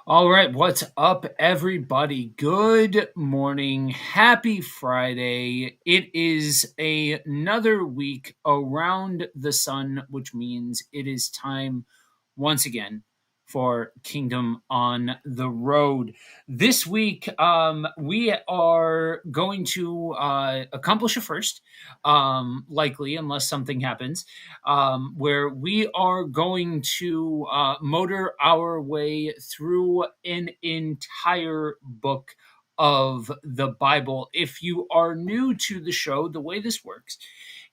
All right, what's up, everybody? Good morning. Happy Friday. It is another week around the sun, which means it is time once again for Kingdom on the Road. This week, we are going to accomplish a first, likely, unless something happens, where we are going to motor our way through an entire book of the Bible. If you are new to the show, the way this works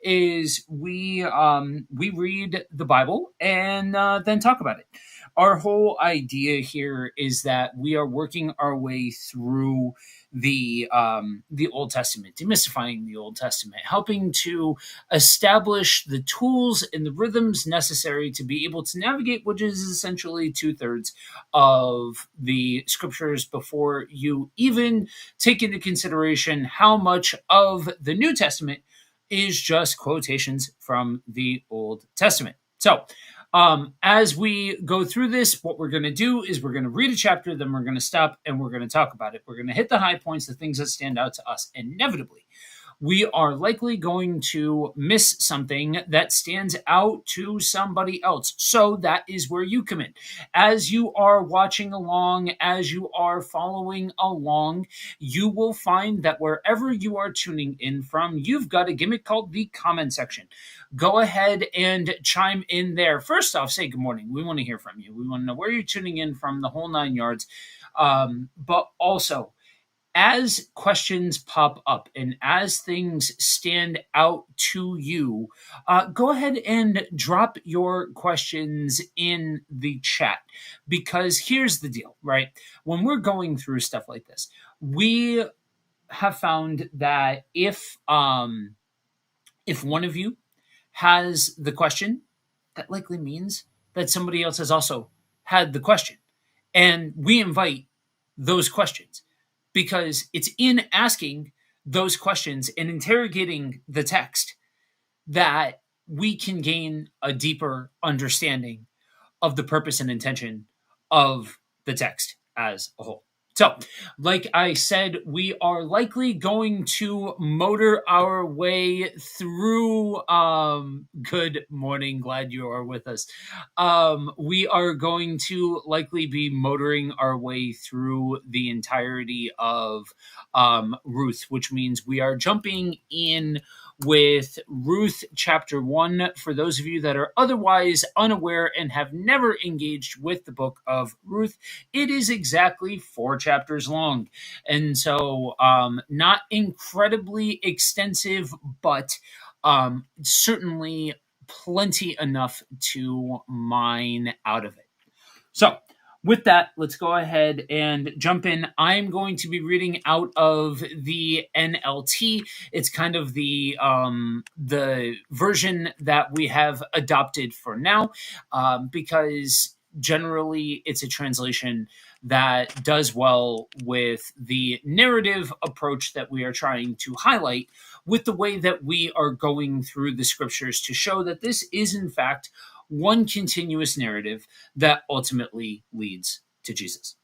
is we read the Bible and then talk about it. Our whole idea here is that we are working our way through the Old Testament, demystifying the Old Testament, helping to establish the tools and the rhythms necessary to be able to navigate, which is essentially 2/3 of the scriptures before you even take into consideration how much of the New Testament is just quotations from the Old Testament. So, as we go through this, what we're going to do is we're going to read a chapter, then we're going to stop and we're going to talk about it. We're going to hit the high points, the things that stand out to us. Inevitably, we are likely going to miss something that stands out to somebody else. So that is where you come in. As you are watching along, as you are following along, you will find that wherever you are tuning in from, you've got a gimmick called the comment section. Go ahead and chime in there. First off, say good morning. We want to hear from you. We want to know where you're tuning in from, the whole 9 yards. But also, as questions pop up and as things stand out to you, go ahead and drop your questions in the chat. Because here's the deal, right? When we're going through stuff like this, we have found that if one of you has the question, that likely means that somebody else has also had the question. And we invite those questions because it's in asking those questions and interrogating the text that we can gain a deeper understanding of the purpose and intention of the text as a whole. So, like I said, we are likely going to motor our way through. Good morning, glad you are with us. We are going to likely be motoring our way through the entirety of Ruth, which means we are jumping in with Ruth chapter 1. For those of you that are otherwise unaware and have never engaged with the book of Ruth, it is exactly 4 chapters long. And so not incredibly extensive, but certainly plenty enough to mine out of it. So with that, let's go ahead and jump in. I'm going to be reading out of the NLT. It's kind of the version that we have adopted for now, because generally it's a translation that does well with the narrative approach that we are trying to highlight with the way that we are going through the scriptures to show that this is in fact one continuous narrative that ultimately leads to Jesus.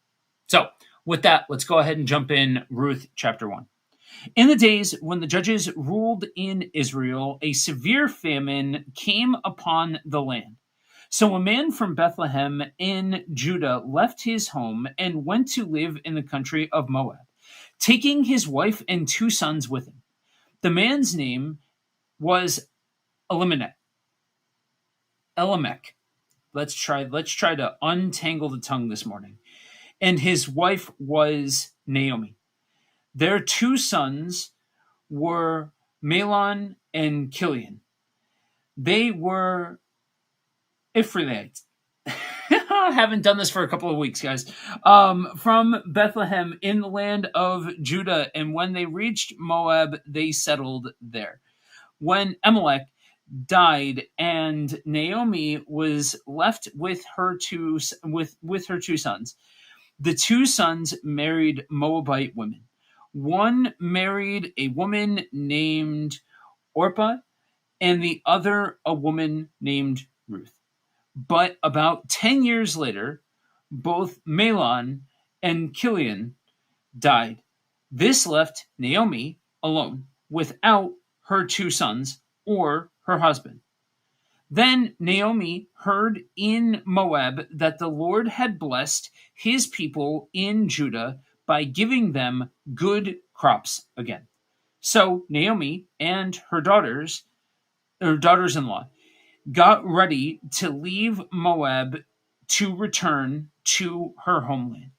So, with that, let's go ahead and jump in Ruth chapter 1. In the days when the judges ruled in Israel, a severe famine came upon the land. So a man from Bethlehem in Judah left his home and went to live in the country of Moab, taking his wife and 2 sons with him. The man's name was Elimelech. Let's try to untangle the tongue this morning. And his wife was Naomi. Their 2 sons were Mahlon and Chilion. They were Ephraimites. I haven't done this for a couple of weeks, guys. From Bethlehem in the land of Judah. And when they reached Moab, they settled there. When Elimelech died and Naomi was left with her two sons. The 2 sons married Moabite women. One married a woman named Orpah and the other a woman named Ruth. But about 10 years later, both Mahlon and Chilion died. This left Naomi alone without her two sons or her husband. Then Naomi heard in Moab that the Lord had blessed his people in Judah by giving them good crops again. So Naomi and her daughters in law, got ready to leave Moab to return to her homeland.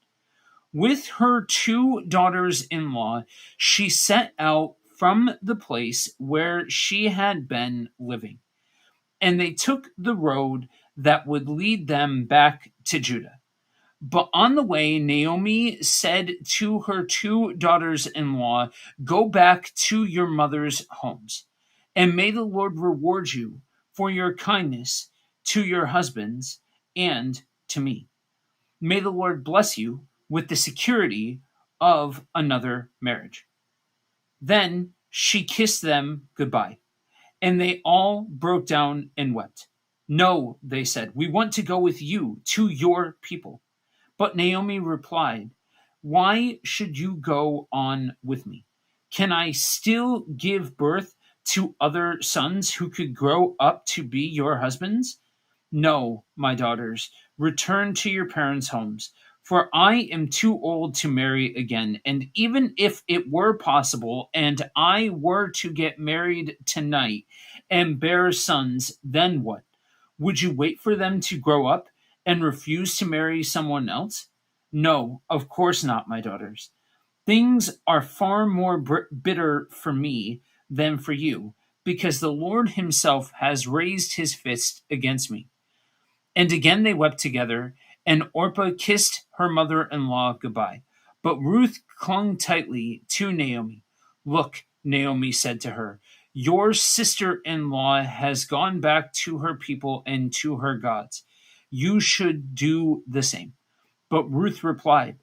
With her two daughters in law, she set out from the place where she had been living, and they took the road that would lead them back to Judah. But on the way, Naomi said to her two daughters in law, "Go back to your mother's homes, and may the Lord reward you for your kindness to your husbands and to me. May the Lord bless you with the security of another marriage." Then she kissed them goodbye, and they all broke down and wept. "No," they said, "we want to go with you to your people." But Naomi replied, "Why should you go on with me? Can I still give birth to other sons who could grow up to be your husbands? No, my daughters, return to your parents' homes, for I am too old to marry again. And even if it were possible and I were to get married tonight and bear sons, then what? Would you wait for them to grow up and refuse to marry someone else? No, of course not, my daughters. Things are far more bitter for me than for you, because the Lord himself has raised his fist against me." And again they wept together, and Orpah kissed her mother in law goodbye. But Ruth clung tightly to Naomi. "Look," Naomi said to her, "your sister in law has gone back to her people and to her gods. You should do the same." But Ruth replied,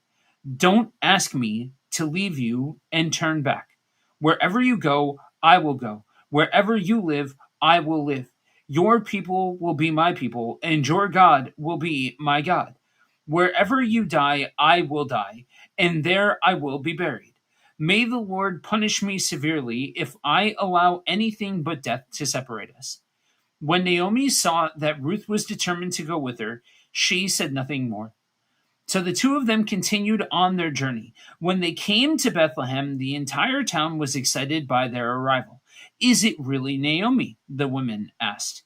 "Don't ask me to leave you and turn back. Wherever you go, I will go. Wherever you live, I will live. Your people will be my people, and your God will be my God. Wherever you die, I will die, and there I will be buried. May the Lord punish me severely if I allow anything but death to separate us." When Naomi saw that Ruth was determined to go with her, she said nothing more. So the two of them continued on their journey. When they came to Bethlehem, the entire town was excited by their arrival. "Is it really Naomi?" the women asked.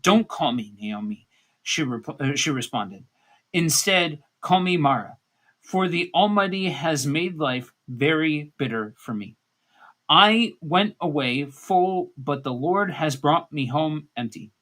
"Don't call me Naomi," she responded. "Instead, call me Mara, for the Almighty has made life very bitter for me. I went away full, but the Lord has brought me home empty.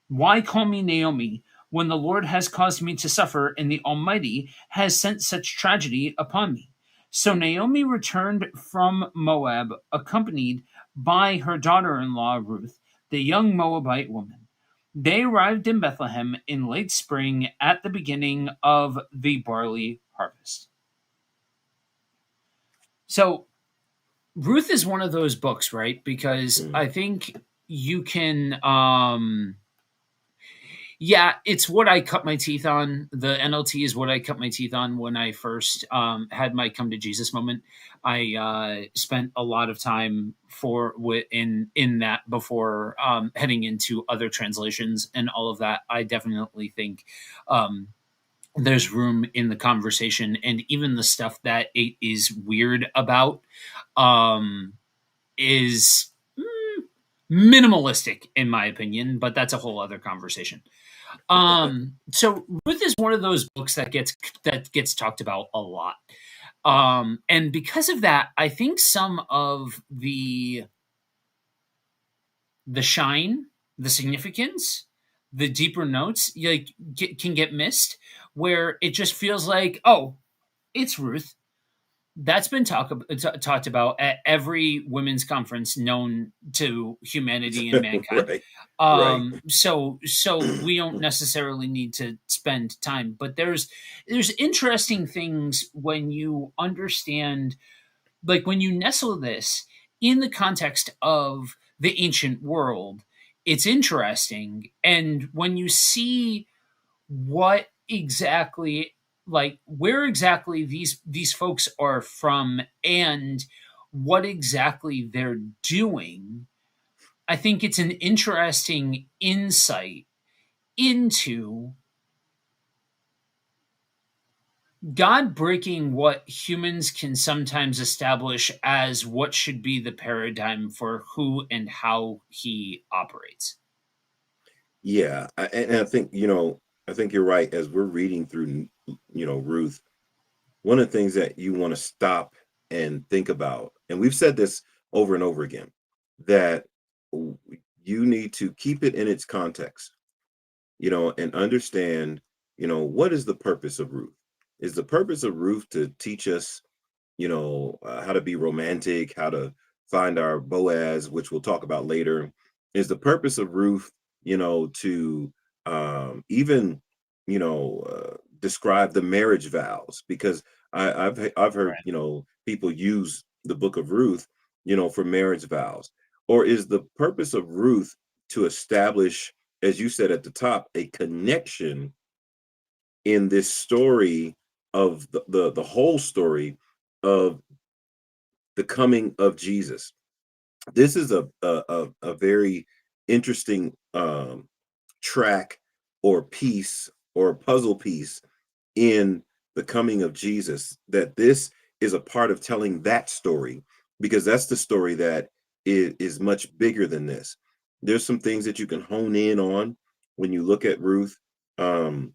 Why call me Naomi when the Lord has caused me to suffer and the Almighty has sent such tragedy upon me?" So Naomi returned from Moab, accompanied by her daughter in law Ruth, the young Moabite woman. They arrived in Bethlehem in late spring at the beginning of the barley harvest. So Ruth is one of those books, right? Because I think you can yeah, it's what I cut my teeth on. The NLT is what I cut my teeth on when I first had my come to Jesus moment. I spent a lot of time in that before heading into other translations and all of that. I definitely think there's room in the conversation, and even the stuff that it is weird about is minimalistic in my opinion, but that's a whole other conversation. So Ruth is one of those books that gets talked about a lot. And because of that, I think some of the shine, the significance, the deeper notes, can get missed, where it just feels like, oh, it's Ruth. That's been talked about at every women's conference known to humanity and mankind. Right. So we don't necessarily need to spend time, but there's interesting things when you understand, like when you nestle this in the context of the ancient world. It's interesting, and when you see what exactly like where exactly these folks are from and what exactly they're doing. I think it's an interesting insight into God breaking what humans can sometimes establish as what should be the paradigm for who and how he operates. Yeah, and I think I think you're right. As we're reading through, Ruth, one of the things that you want to stop and think about, and we've said this over and over again, that w- you need to keep it in its context, and understand, what is the purpose of Ruth? Is the purpose of Ruth to teach us, how to be romantic, how to find our Boaz, which we'll talk about later? Is the purpose of Ruth, to even, describe the marriage vows? Because I've heard, Right. people use the book of Ruth, for marriage vows. Or is the purpose of Ruth to establish, as you said at the top, a connection in this story of the whole story of the coming of Jesus? This is a very interesting track or piece or puzzle piece in the coming of Jesus, that this is a part of telling that story, because that's the story that is much bigger than this. There's some things that you can hone in on when you look at Ruth. Um,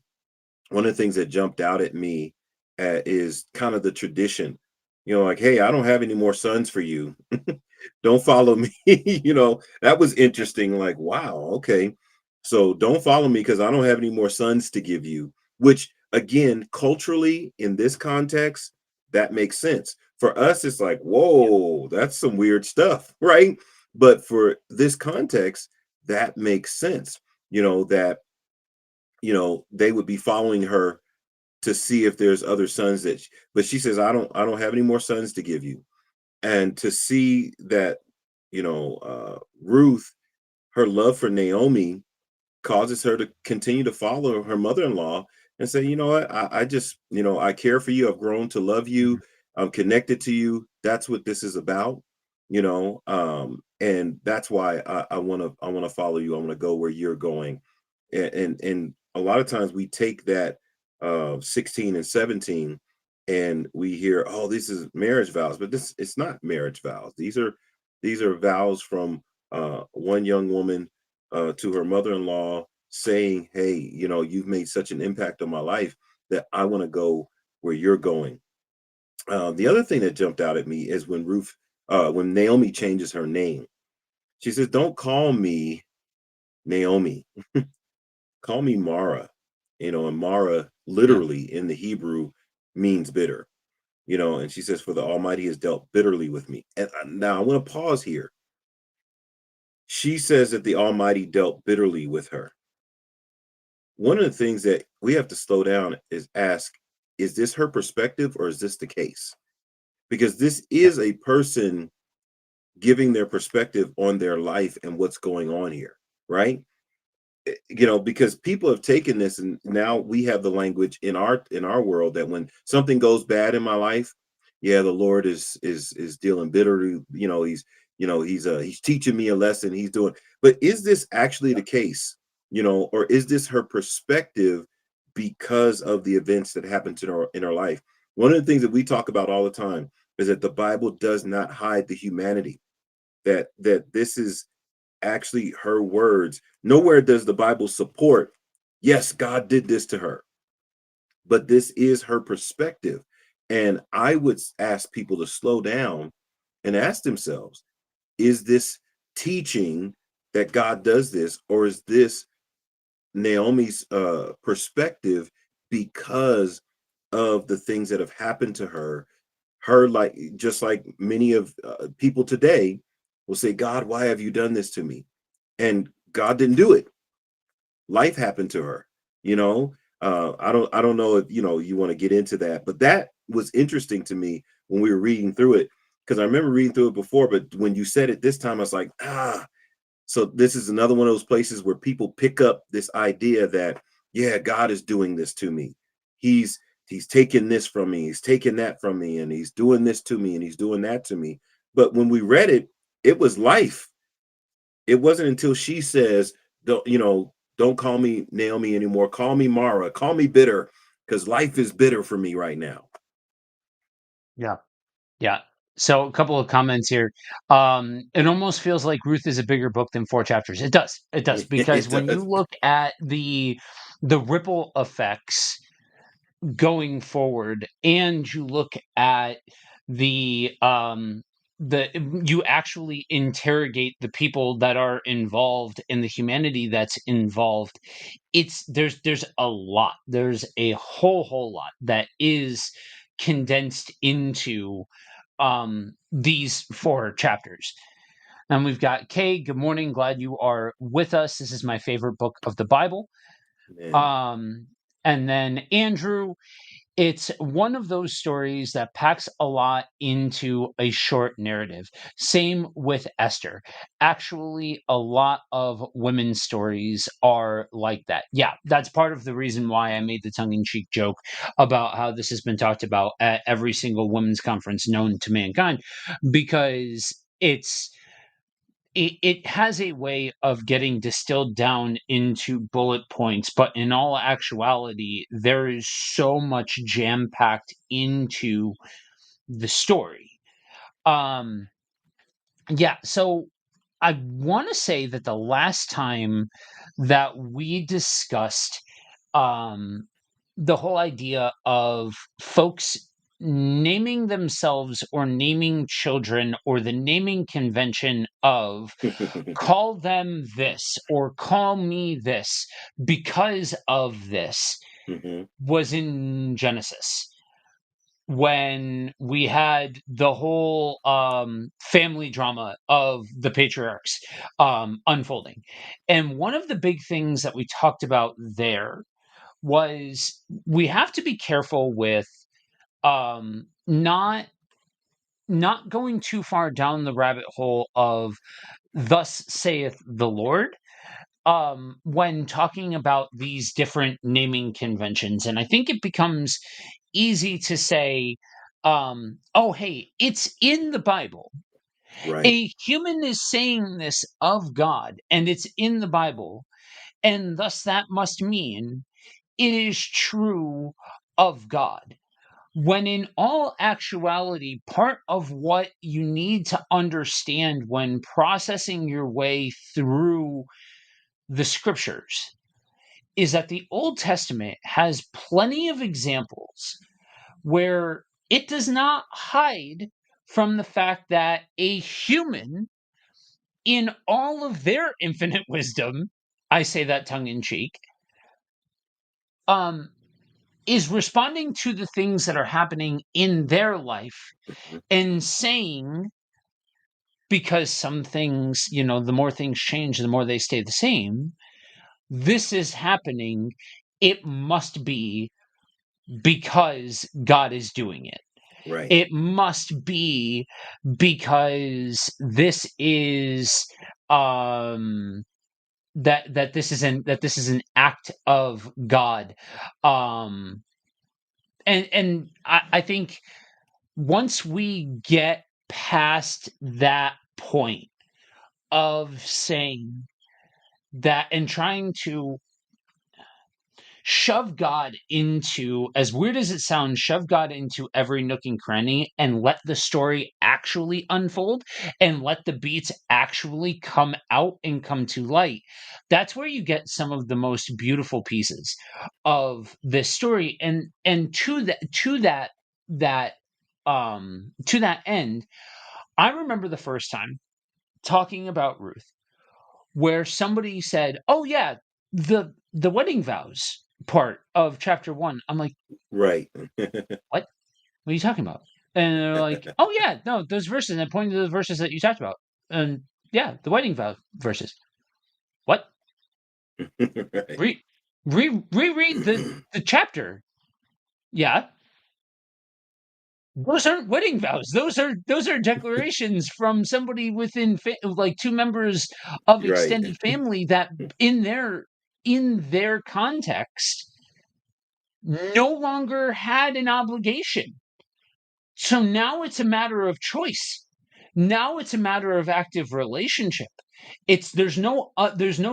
One of the things that jumped out at me is kind of the tradition, like, hey, I don't have any more sons for you. Don't follow me. That was interesting. Like, wow, okay. So don't follow me because I don't have any more sons to give you, which again, culturally in this context, that makes sense. For us, it's like, Yeah. whoa, that's some weird stuff, right? But for this context, that makes sense. That they would be following her to see if there's other sons but she says, I don't have any more sons to give you. And to see that, Ruth, her love for Naomi causes her to continue to follow her mother-in-law and say, you know what, I just, I care for you. I've grown to love you. Mhm. I'm connected to you. That's what this is about. And that's why I want to follow you. I want to go where you're going. And a lot of times we take that 16 and 17 and we hear, oh, this is marriage vows, but this it's not marriage vows. These are vows from one young woman to her mother-in-law, saying, hey, you've made such an impact on my life that I want to go where you're going. The other thing that jumped out at me is when Naomi changes her name. She says, don't call me Naomi, call me Mara. And Mara Yeah. literally in the Hebrew means bitter. And she says, for the Almighty has dealt bitterly with me. And now I want to pause here. She says that the Almighty dealt bitterly with her. One of the things that we have to slow down is ask, is this her perspective or is this the case? Because this Yeah. is a person giving their perspective on their life and what's going on here, right? Because people have taken this, and now we have the language in our world that when something goes bad in my life, yeah, the Lord is dealing bitterly. He's teaching me a lesson. He's doing. But is this actually the case? Or is this her perspective because of the events that happened in her life? One of the things that we talk about all the time is that the Bible does not hide the humanity. That this is actually her words. Nowhere does the Bible support, yes, God did this to her, but this is her perspective. And I would ask people to slow down and ask themselves, is this teaching that God does this, or is this Naomi's perspective because of the things that have happened to her? Her, like, just like many of people today will say, God, why have you done this to me? And God didn't do it. Life happened to her. You know, I don't know if you want to get into that, but that was interesting to me when we were reading through it, because I remember reading through it before, but when you said it this time, I was like, ah. So this is another one of those places where people pick up this idea that, yeah, God is doing this to me. He's he's taking this from me, he's taking that from me, and he's doing this to me, and he's doing that to me. But when we read it, it was life. It wasn't until she says, don't call me Naomi anymore. Call me Mara. Call me bitter, because life is bitter for me right now. Yeah. Yeah. So a couple of comments here. It almost feels like Ruth is a bigger book than 4 chapters. It does. It does. Because It when you does. look at the ripple effects going forward, and you look at the you actually interrogate the people that are involved and the humanity that's involved, there's a lot. There's a whole lot that is condensed into these 4 chapters. And we've got Kay. Good morning. Glad you are with us. This is my favorite book of the Bible. Man. Um, and then Andrew, it's one of those stories that packs a lot into a short narrative. Same with Esther. Actually, a lot of women's stories are like that. Yeah, that's part of the reason why I made the tongue in cheek joke about how this has been talked about at every single women's conference known to mankind, because it has a way of getting distilled down into bullet points, but in all actuality, there is so much jam packed into the story. Um, yeah, so I want to say that the last time that we discussed um, the whole idea of folks naming themselves or naming children, or the naming convention of call them this or call me this because of this, Mhm. was in Genesis, when we had the whole family drama of the patriarchs unfolding. And one of the big things that we talked about there was we have to be careful with not going too far down the rabbit hole of thus saith the Lord when talking about these different naming conventions. And I think it becomes easy to say, oh, hey, it's in the Bible. Right. A human is saying this of God, and it's in the Bible. And thus that must mean it is true of God. When in all actuality, part of what you need to understand when processing your way through the scriptures is that the Old Testament has plenty of examples where it does not hide from the fact that a human, in all of their infinite wisdom, I say that tongue in cheek, um, is responding to the things that are happening in their life Mhm. and saying, because some things, the more things change, the more they stay the same, this is happening. It must be because God is doing it. Right. It must be because this is that this is an act of God. Um and I think once we get past that point of saying that and trying to shove God into, as weird as it sounds, shove God into every nook and cranny and let the story actually unfold and let the beats actually come out and come to light. That's where you get some of the most beautiful pieces of this story. And to that end, I remember the first time talking about Ruth where somebody said, "Oh yeah, the wedding vows part of chapter 1." I'm like, Right. "What? What are you talking about?" And they're like, "Oh yeah, no, those verses." And I pointed to the verses that you talked about. And yeah, the wedding vow verses. What? Right. Reread the chapter. Yeah. Those aren't wedding vows. Those are declarations from somebody within like two members of Right. extended family that in their context no longer had an obligation. So now it's a matter of choice. Now it's a matter of active relationship. It's there's no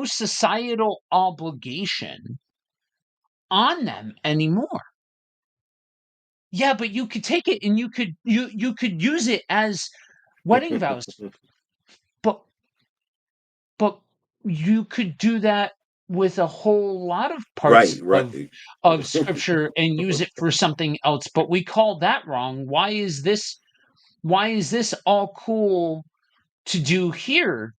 societal obligation on them anymore. Yeah, but you could take it and you could use it as wedding vows, but but you could do that with a whole lot of parts Right, right. of scripture and use it for something else, but we call that wrong. Why is this all cool to do here?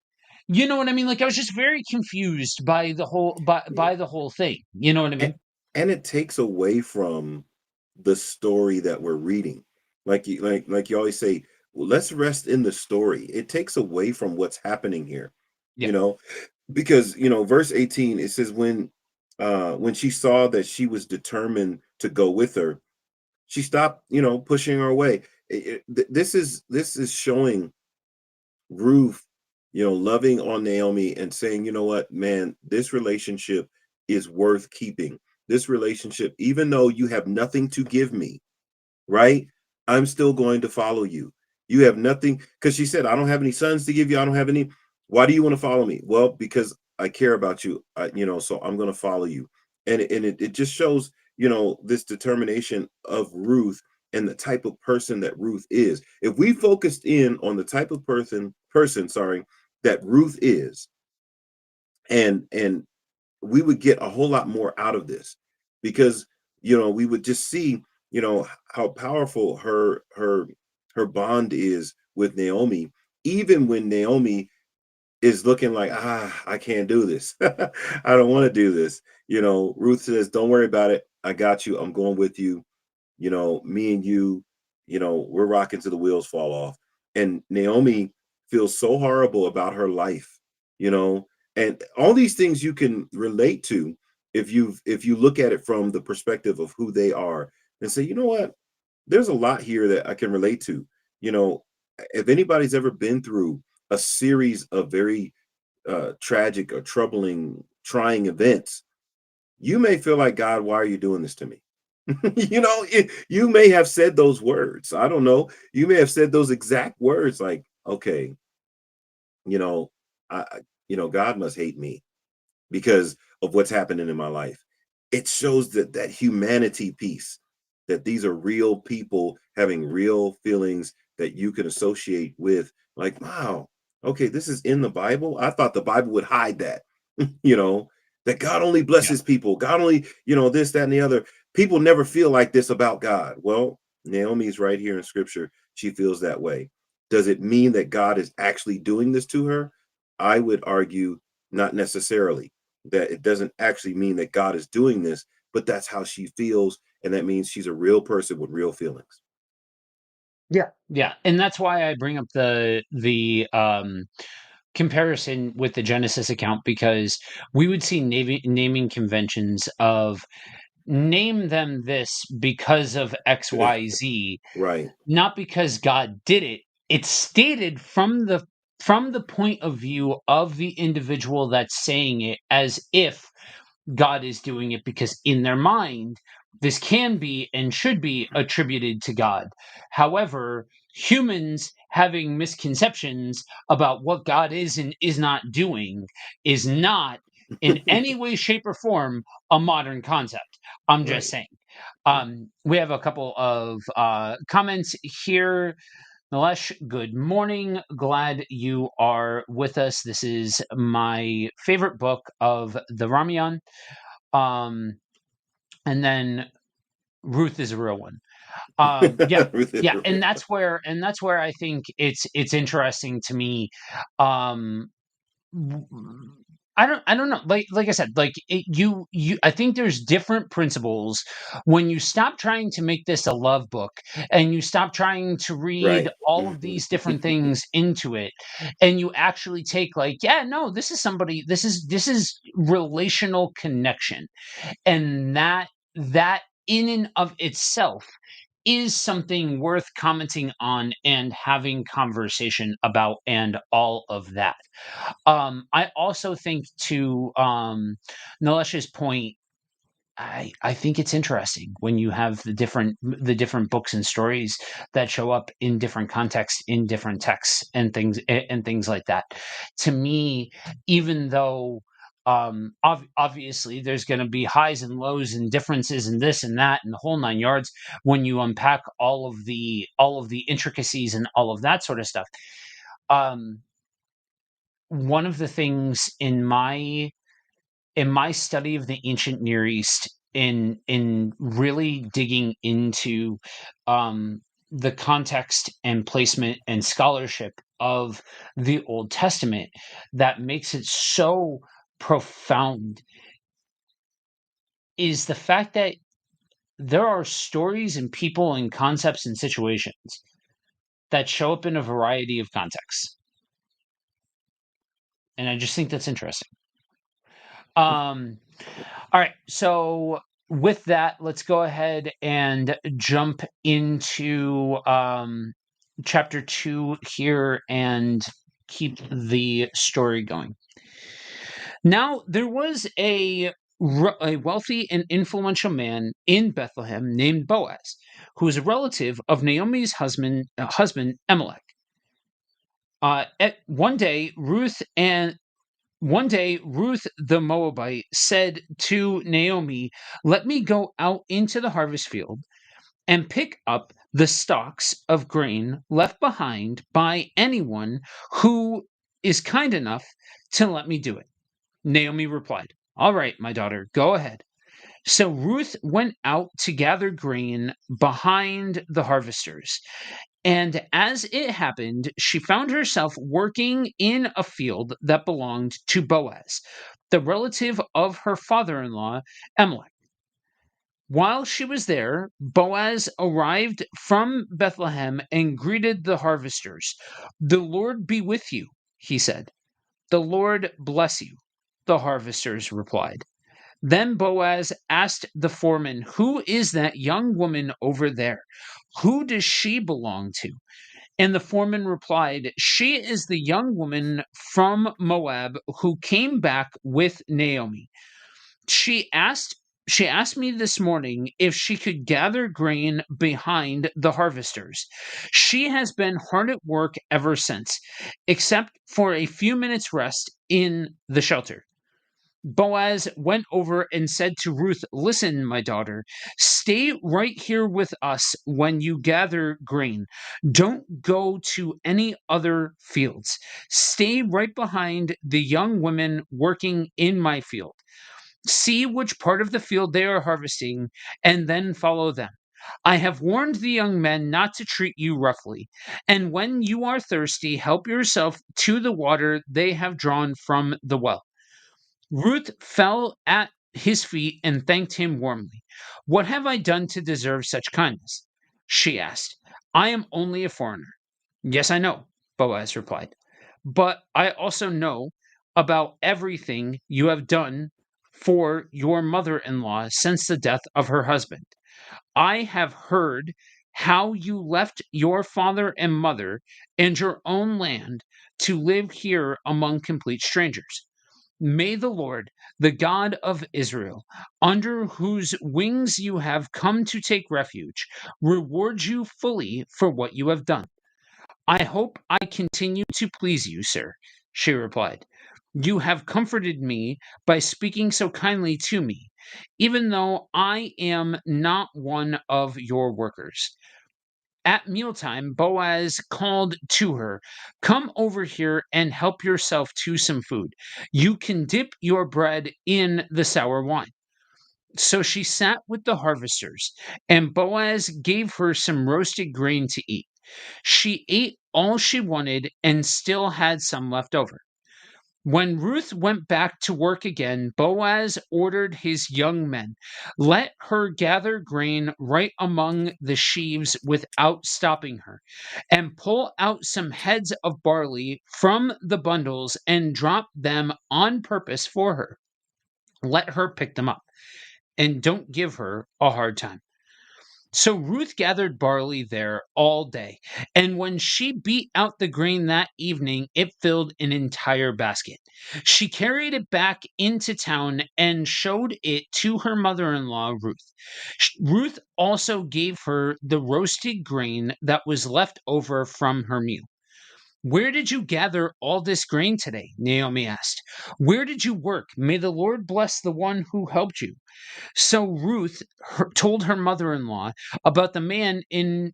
You know what I mean? Like I was just very confused by Yeah. by the whole thing. You know what I And, mean? and it takes away from the story that we're reading. Like you always say, well, let's rest in the story. It takes away from what's happening here, Yeah. you know, because verse 18, it says when she saw that she was determined to go with her, she stopped, pushing her away. This is showing Ruth, loving on Naomi and saying, you know what, man, this relationship is worth keeping. This relationship, even though you have nothing to give me, right? I'm still going to follow you. You have nothing, because she said, I don't have any sons to give you. I don't have any. Why do you want to follow me? Well, because I care about you, so I'm going to follow you. And it just shows, this determination of Ruth and the type of person that Ruth is. If we focused in on the type of sorry, that Ruth is, and we would get a whole lot more out of this, because we would just see how powerful her bond is with Naomi, even when Naomi is looking like, I can't do this. I don't want to do this. Ruth says, don't worry about it, I got you, I'm going with you. Me and you, we're rocking till the wheels fall off. And Naomi feels so horrible about her life, you know, and all these things you can relate to if you look at it from the perspective of who they are and say, you know what, there's a lot here that I can relate to. You know, if anybody's ever been through a series of very tragic or troubling, trying events, you may feel like, God, why are you doing this to me? You may have said those words. I don't know. You may have said those exact words, like, okay, you know, God must hate me because of what's happening in my life. It shows that humanity piece, that these are real people having real feelings that you can associate with. Like, wow, okay, this is in the Bible. I thought the Bible would hide that. you know, that God only Yeah. blesses people. God only, this, that, and the other. People never feel like this about God. Well, Naomi's right here in scripture. She feels that way. Does it mean that God is actually doing this to her? I would argue not necessarily. That it doesn't actually mean that God is doing this, but that's how she feels. And that means she's a real person with real feelings. Yeah. Yeah. And that's why I bring up the comparison with the Genesis account, because we would see naming conventions of name them this because of XYZ, Right. not because God did it. It's stated from the point of view of the individual that's saying it, as if God is doing it, because in their mind, this can be and should be attributed to God. However, humans having misconceptions about what God is and is not doing is not in any way, shape, or form a modern concept. I'm just Right. saying. Right. We have a couple of comments here. Nilesh, good morning. Glad you are with us. This is my favorite book of the Ramayana. Um, and then Ruth is a real one. Yeah, Ruth is yeah, real. and that's where I think it's interesting to me. Um, w- I don't know. Like I said, I think there's different principles when you stop trying to make this a love book and you stop trying to read Right. all of these different things into it, and you actually take, like, yeah, no, this is somebody, this is relational connection, and that in and of itself is something worth commenting on and having conversation about, and all of that. I also think, to Nalesh's point, I think it's interesting when you have the different books and stories that show up in different contexts, in different texts and things like that. To me, even though obviously there's going to be highs and lows and differences and this and that and the whole nine yards when you unpack all of the intricacies and all of that sort of stuff. Um, One of the things in my study of the ancient Near East, in really digging into the context and placement and scholarship of the Old Testament, that makes it so profound is the fact that there are stories and people and concepts and situations that show up in a variety of contexts. And I just think that's interesting. Um, All right. So with that, let's go ahead and jump into chapter 2 here and keep the story going. Now, there was a wealthy and influential man in Bethlehem named Boaz, who was a relative of Naomi's husband Elimelech. One day, Ruth the Moabite said to Naomi, "Let me go out into the harvest field and pick up the stalks of grain left behind by anyone who is kind enough to let me do it." Naomi replied, "All right, my daughter, go ahead." So Ruth went out to gather grain behind the harvesters. And as it happened, she found herself working in a field that belonged to Boaz, the relative of her father in law, Elimelech. While she was there, Boaz arrived from Bethlehem and greeted the harvesters. "The Lord be with you," he said. "The Lord bless you," the harvesters replied. Then Boaz asked the foreman, "Who is that young woman over there? Who does she belong to?" And the foreman replied, "She is the young woman from Moab who came back with Naomi. She asked she asked me this morning if she could gather grain behind the harvesters. She has been hard at work ever since, except for a few minutes rest in the shelter." Boaz went over and said to Ruth, "Listen, my daughter, stay right here with us when you gather grain. Don't go to any other fields. Stay right behind the young women working in my field. See which part of the field they are harvesting, and then follow them. I have warned the young men not to treat you roughly, and when you are thirsty, help yourself to the water they have drawn from the well." Ruth fell at his feet and thanked him warmly. "What have I done to deserve such kindness?" she asked. "I am only a foreigner." "Yes, I know," Boaz replied. "But I also know about everything you have done for your mother in law since the death of her husband. I have heard how you left your father and mother and your own land to live here among complete strangers. May the Lord, the God of Israel, under whose wings you have come to take refuge, reward you fully for what you have done." "I hope I continue to please you, sir," she replied. "You have comforted me by speaking so kindly to me, even though I am not one of your workers." At mealtime, Boaz called to her, "Come over here and help yourself to some food. You can dip your bread in the sour wine." So she sat with the harvesters, and Boaz gave her some roasted grain to eat. She ate all she wanted and still had some left over. When Ruth went back to work again, Boaz ordered his young men, "Let her gather grain right among the sheaves without stopping her, and pull out some heads of barley from the bundles and drop them on purpose for her. Let her pick them up, and don't give her a hard time." So Ruth gathered barley there all day, and when she beat out the grain that evening, it filled an entire basket. She carried it back into town and showed it to her mother in law, Ruth. Ruth also gave her the roasted grain that was left over from her meal. Where did you gather all this grain today? Naomi asked. Where did you work? May the Lord bless the one who helped you. So Ruth told her mother-in-law about the man in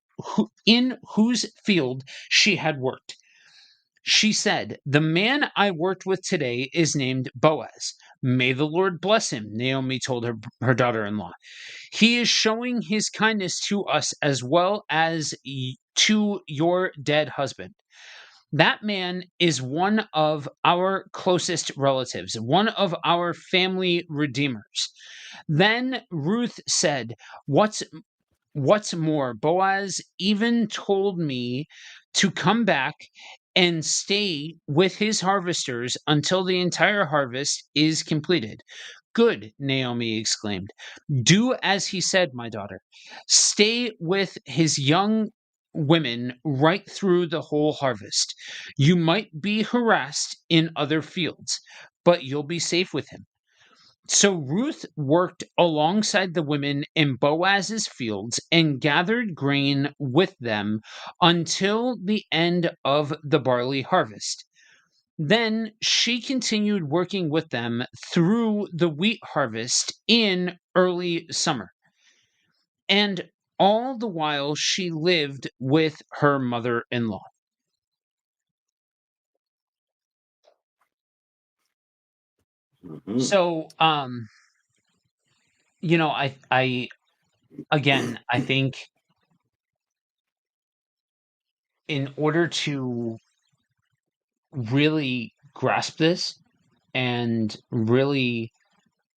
whose field she had worked. She said, "The man I worked with today is named Boaz. May the Lord bless him," Naomi told her daughter-in-law. "He is showing his kindness to us as well as to your dead husband. That man is one of our closest relatives, one of our family redeemers." Then Ruth said, What's more, Boaz even told me to come back and stay with his harvesters until the entire harvest is completed." "Good," Naomi exclaimed. "Do as he said, my daughter. Stay with his young women right through the whole harvest. You might be harassed in other fields, but you'll be safe with him." So Ruth worked alongside the women in Boaz's fields and gathered grain with them until the end of the barley harvest. Then she continued working with them through the wheat harvest in early summer. And all the while she lived with her mother in law. Mhm. So, I again, I think in order to really grasp this and really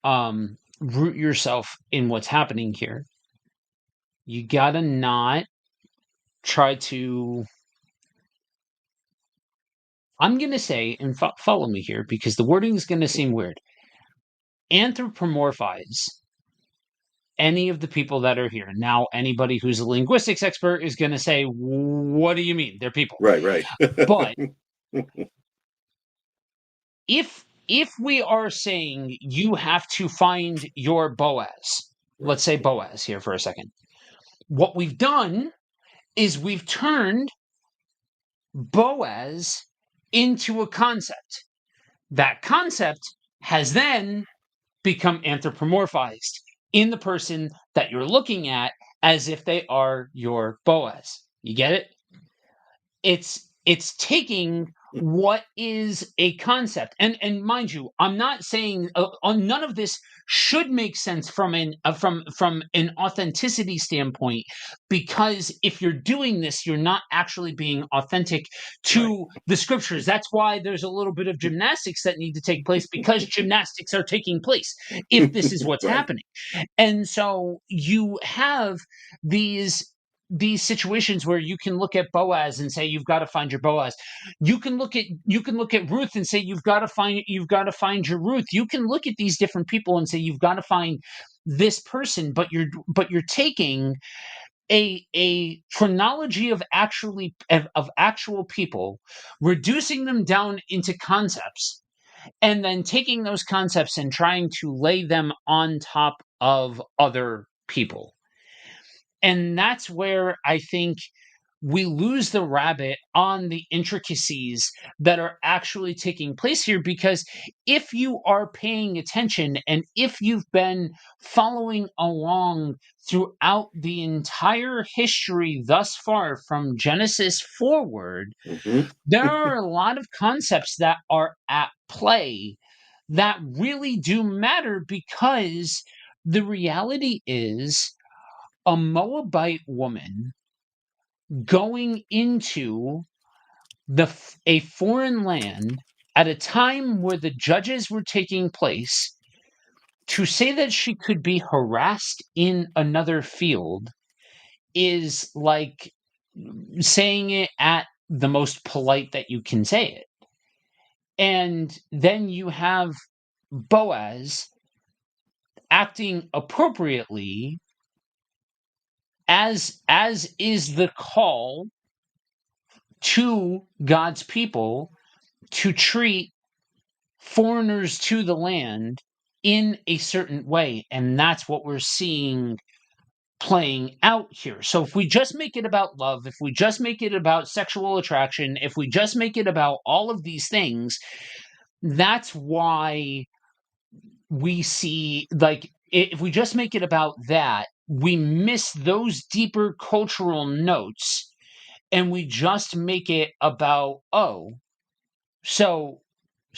root yourself in what's happening here, you gotta not try to, I'm gonna say, and follow me here because the wording is gonna seem weird, anthropomorphize any of the people that are here. Now anybody who's a linguistics expert is gonna say, what do you mean, they're people? Right, right. But if we are saying you have to find your Boaz, let's Right. say Boaz here for a second, what we've done is we've turned Boaz into a concept. That concept has then become anthropomorphized in the person that you're looking at as if they are your Boaz. You get it? It's taking what is a concept, and mind you, I'm not saying none of this should make sense from an authenticity standpoint, because if you're doing this you're not actually being authentic Right. to the scriptures. That's why there's a little bit of gymnastics that need to take place, because gymnastics are taking place if this is what's Right. happening. And so you have these situations where you can look at Boaz and say you've got to find your Boaz. You can look at Ruth and say you've got to find your Ruth. You can look at these different people and say you've got to find this person, but you're taking a chronology of actual people, reducing them down into concepts, and then taking those concepts and trying to lay them on top of other people. And that's where I think we lose the rabbit on the intricacies that are actually taking place here. Because if you are paying attention and if you've been following along throughout the entire history thus far from Genesis forward, Mhm. there are a lot of concepts that are at play that really do matter, because the reality is a Moabite woman going into a foreign land at a time where the judges were taking place, to say that she could be harassed in another field is like saying it at the most polite that you can say it. And then you have Boaz acting appropriately as is the call to God's people to treat foreigners to the land in a certain way. And that's what we're seeing playing out here. So if we just make it about love, if we just make it about sexual attraction, if we just make it about all of these things, that's why we see, like, if we just make it about that, we miss those deeper cultural notes, and we just make it about, oh, so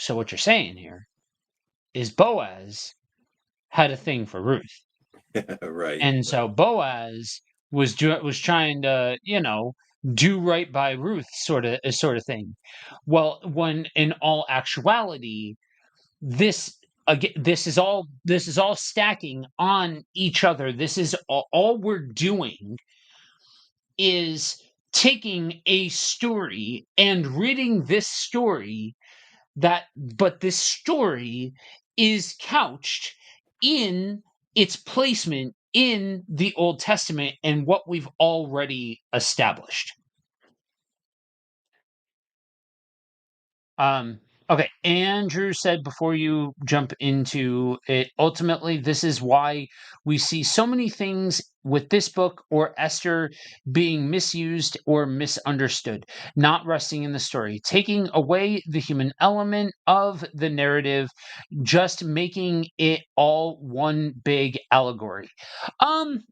what you're saying here is Boaz had a thing for Ruth. Right, And so right. Boaz was trying to, do right by Ruth, sort of thing. Well, when in all actuality, this again, this is all stacking on each other. This is all we're doing is taking a story and reading this story, but this story is couched in its placement in the Old Testament and what we've already established. Okay, Andrew said before you jump into it, ultimately, this is why we see so many things with this book or Esther being misused or misunderstood, not resting in the story, taking away the human element of the narrative, just making it all one big allegory.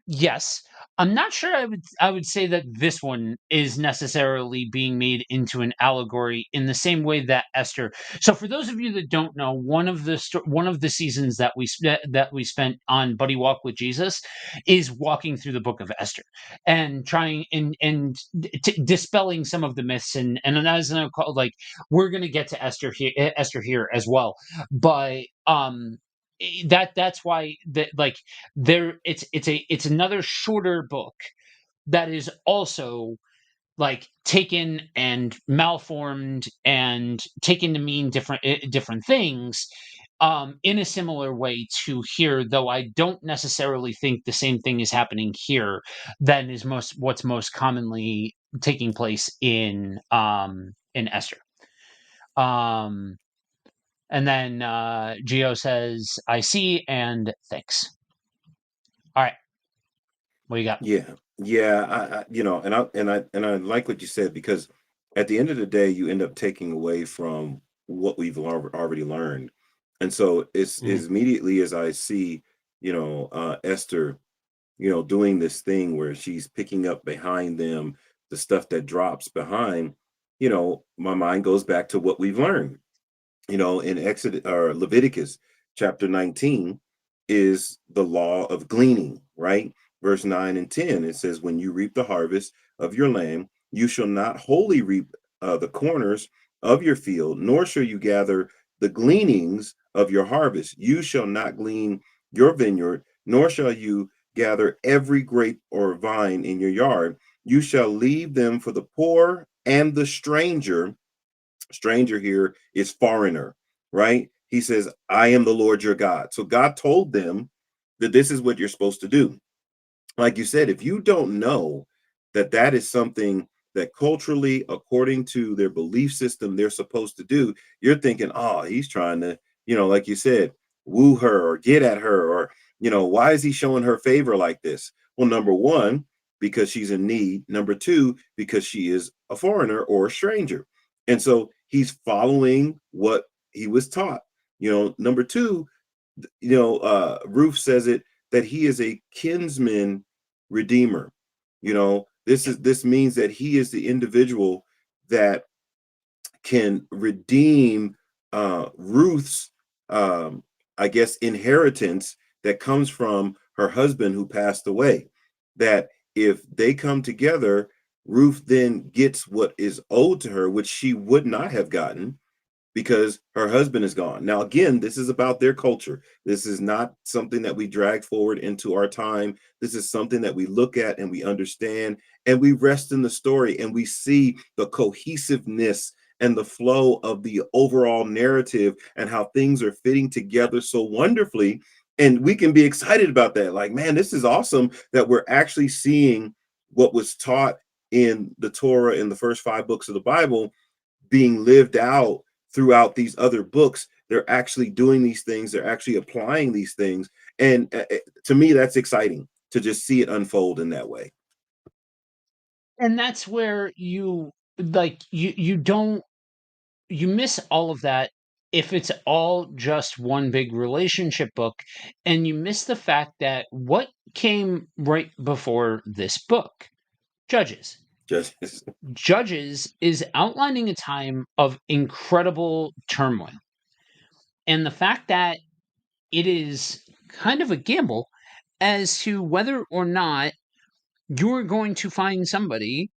Yes. I'm not sure I would say that this one is necessarily being made into an allegory in the same way that Esther. So for those of you that don't know, one of the seasons that we spent on Buddy Walk with Jesus is walking through the book of Esther and trying and dispelling some of the myths, and as I call, like, we're going to get to Esther here as well. But that's why that, like, there it's another shorter book that is also, like, taken and malformed and taken to mean different things, in a similar way to here, though I don't necessarily think the same thing is happening here than is what's most commonly taking place in Esther. um and then Geo says, I see, and thanks. All right, what do you got? Yeah, yeah. And I like what you said, because at the end of the day, you end up taking away from what we've already learned. And so it's Mhm. as immediately as I see, Esther, doing this thing where she's picking up behind them the stuff that drops behind, my mind goes back to what we've learned. In Exodus or Leviticus chapter 19 is the law of gleaning, right? Verse 9 and 10, it says, when you reap the harvest of your land, you shall not wholly reap the corners of your field, nor shall you gather the gleanings of your harvest. You shall not glean your vineyard, nor shall you gather every grape or vine in your yard. You shall leave them for the poor and the stranger. Stranger here is foreigner, right? He says, I am the Lord your God. So God told them that this is what you're supposed to do. Like you said, if you don't know that that is something that culturally, according to their belief system, they're supposed to do, you're thinking, oh, he's trying to, like you said, woo her or get at her, or, why is he showing her favor like this? Well, number one, because she's in need. Number two, because she is a foreigner or a stranger. And so he's following what he was taught. Number two, Ruth says it, that he is a kinsman redeemer. This means that he is the individual that can redeem Ruth's, I guess, inheritance that comes from her husband who passed away. That if they come together, Ruth then gets what is owed to her, which she would not have gotten because her husband is gone. Now, again, this is about their culture. This is not something that we drag forward into our time. This is something that we look at and we understand, and we rest in the story, and we see the cohesiveness and the flow of the overall narrative and how things are fitting together so wonderfully. And we can be excited about that. Like, man, this is awesome that we're actually seeing what was taught in the Torah in the first 5 books of the Bible being lived out throughout these other books. They're actually doing these things, they're actually applying these things. And to me, that's exciting to just see it unfold in that way. And that's where you don't you miss all of that if it's all just one big relationship book, and you miss the fact that what came right before this book, Judges. Just Judges is outlining a time of incredible turmoil. And the fact that it is kind of a gamble as to whether or not you're going to find somebody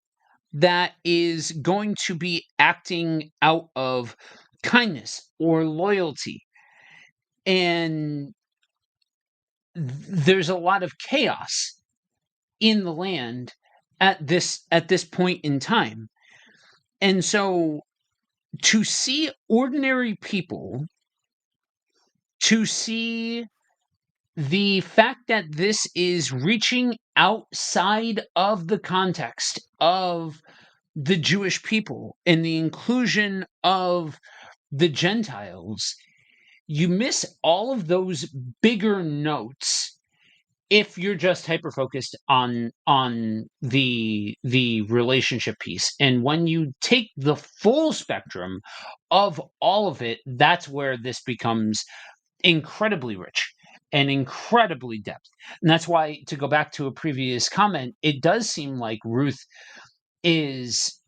that is going to be acting out of kindness or loyalty. And there's a lot of chaos in the land at this point in time. And so to see ordinary people, to see the fact that this is reaching outside of the context of the Jewish people and the inclusion of the Gentiles, you miss all of those bigger notes if you're just hyper focused on the relationship piece. And when you take the full spectrum of all of it, that's where this becomes incredibly rich and incredibly depth. And that's why, to go back to a previous comment, it does seem like Ruth is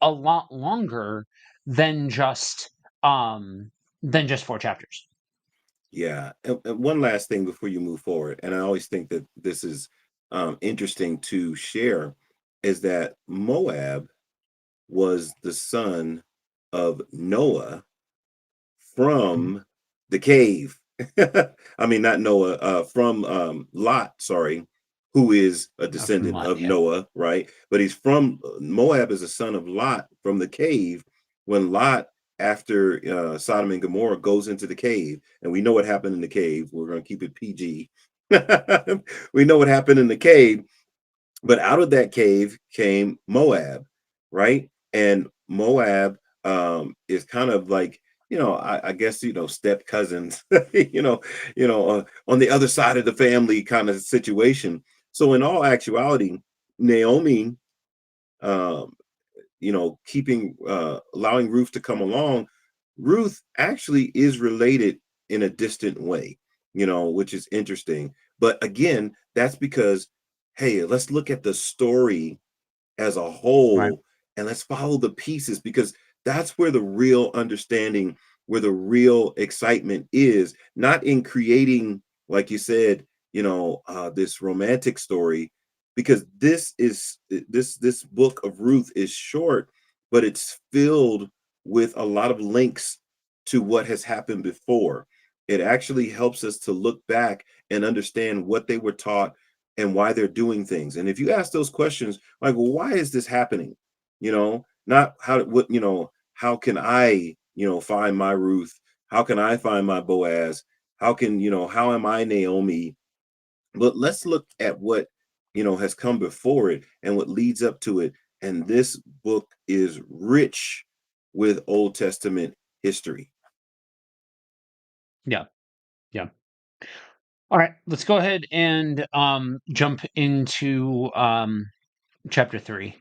a lot longer than just than just 4 chapters. Yeah. And one last thing before you move forward, and I always think that this is interesting to share, is that Moab was the son of Noah Mhm. from the cave. I mean, not Noah, from Lot, sorry, who is a From descendant Lot, of yeah. Noah, right? But he's from Moab is a son of Lot from the cave. When Lot, after Sodom and Gomorrah, goes into the cave, and we know what happened in the cave. We're going to keep it PG. We know what happened in the cave, but out of that cave came Moab, right? And Moab is kind of like, I guess, step cousins, on the other side of the family kind of situation. So in all actuality, Naomi, um, keeping allowing Ruth to come along, Ruth actually is related in a distant way, which is interesting. But again, that's because, hey, let's look at the story as a Right. whole and let's follow the pieces, because that's where the real understanding, where the real excitement is, not in creating, like you said, this romantic story, because this book of Ruth is short, but it's filled with a lot of links to what has happened before. It actually helps us to look back and understand what they were taught and why they're doing things. And if you ask those questions, like, well, why is this happening? Not how can I, find my Ruth? How can I find my Boaz? How am I Naomi? But let's look at what, has come before it and what leads up to it. And this book is rich with Old Testament history. Yeah. Yeah. All right, let's go ahead and jump into chapter 3.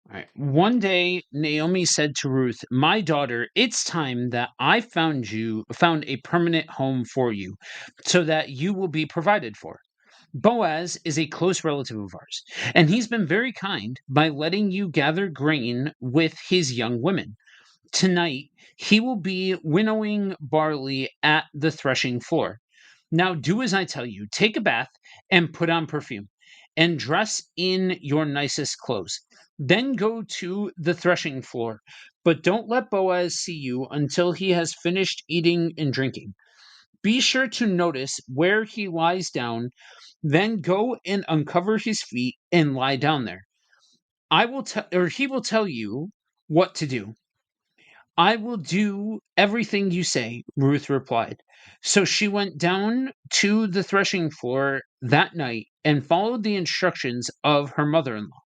All right. One day, Naomi said to Ruth, "My daughter, it's time that I found a permanent home for you, so that you will be provided for. Boaz is a close relative of ours, and he's been very kind by letting you gather grain with his young women. Tonight, he will be winnowing barley at the threshing floor. Now do as I tell you. Take a bath and put on perfume, and dress in your nicest clothes. Then go to the threshing floor. But don't let Boaz see you until he has finished eating and drinking. Be sure to notice where he lies down. Then go and uncover his feet and lie down there. I will tell, or he will tell you what to do. I will do everything you say, Ruth replied. So she went down to the threshing floor that night and followed the instructions of her mother in law.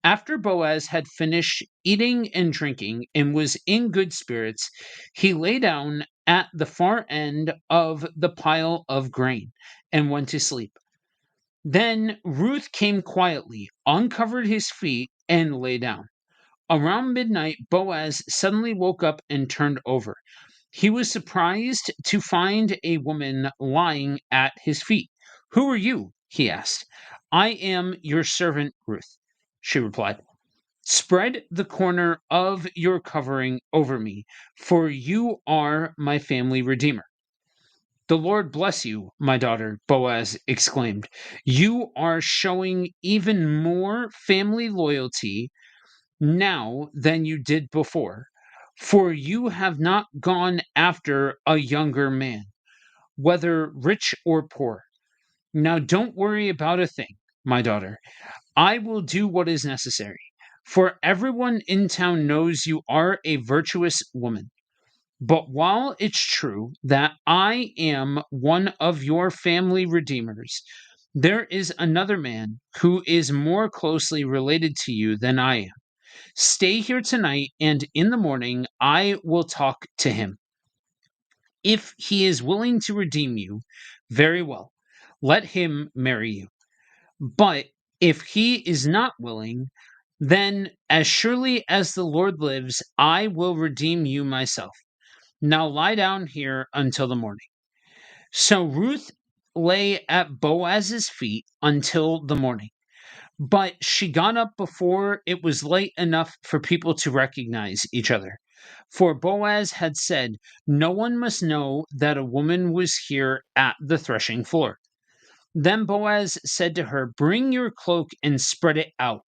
After Boaz had finished eating and drinking and was in good spirits, he lay down at the far end of the pile of grain and went to sleep. Then Ruth came quietly, uncovered his feet, and lay down. Around midnight, Boaz suddenly woke up and turned over. He was surprised to find a woman lying at his feet. "Who are you?" he asked. "I am your servant Ruth," she replied. "Spread the corner of your covering over me, for you are my family redeemer." "The Lord bless you, my daughter," Boaz exclaimed. "You are showing even more family loyalty now than you did before, for you have not gone after a younger man, whether rich or poor. Now don't worry about a thing, my daughter. I will do what is necessary, for everyone in town knows you are a virtuous woman. But while it's true that I am one of your family redeemers, there is another man who is more closely related to you than I am. Stay here tonight, and in the morning I will talk to him. If he is willing to redeem you, very well. Let him marry you. But if he is not willing, then as surely as the Lord lives, I will redeem you myself. Now lie down here until the morning." So Ruth lay at Boaz's feet until the morning. But she got up before it was late enough for people to recognize each other. For Boaz had said, "No one must know that a woman was here at the threshing floor." Then Boaz said to her, "Bring your cloak and spread it out."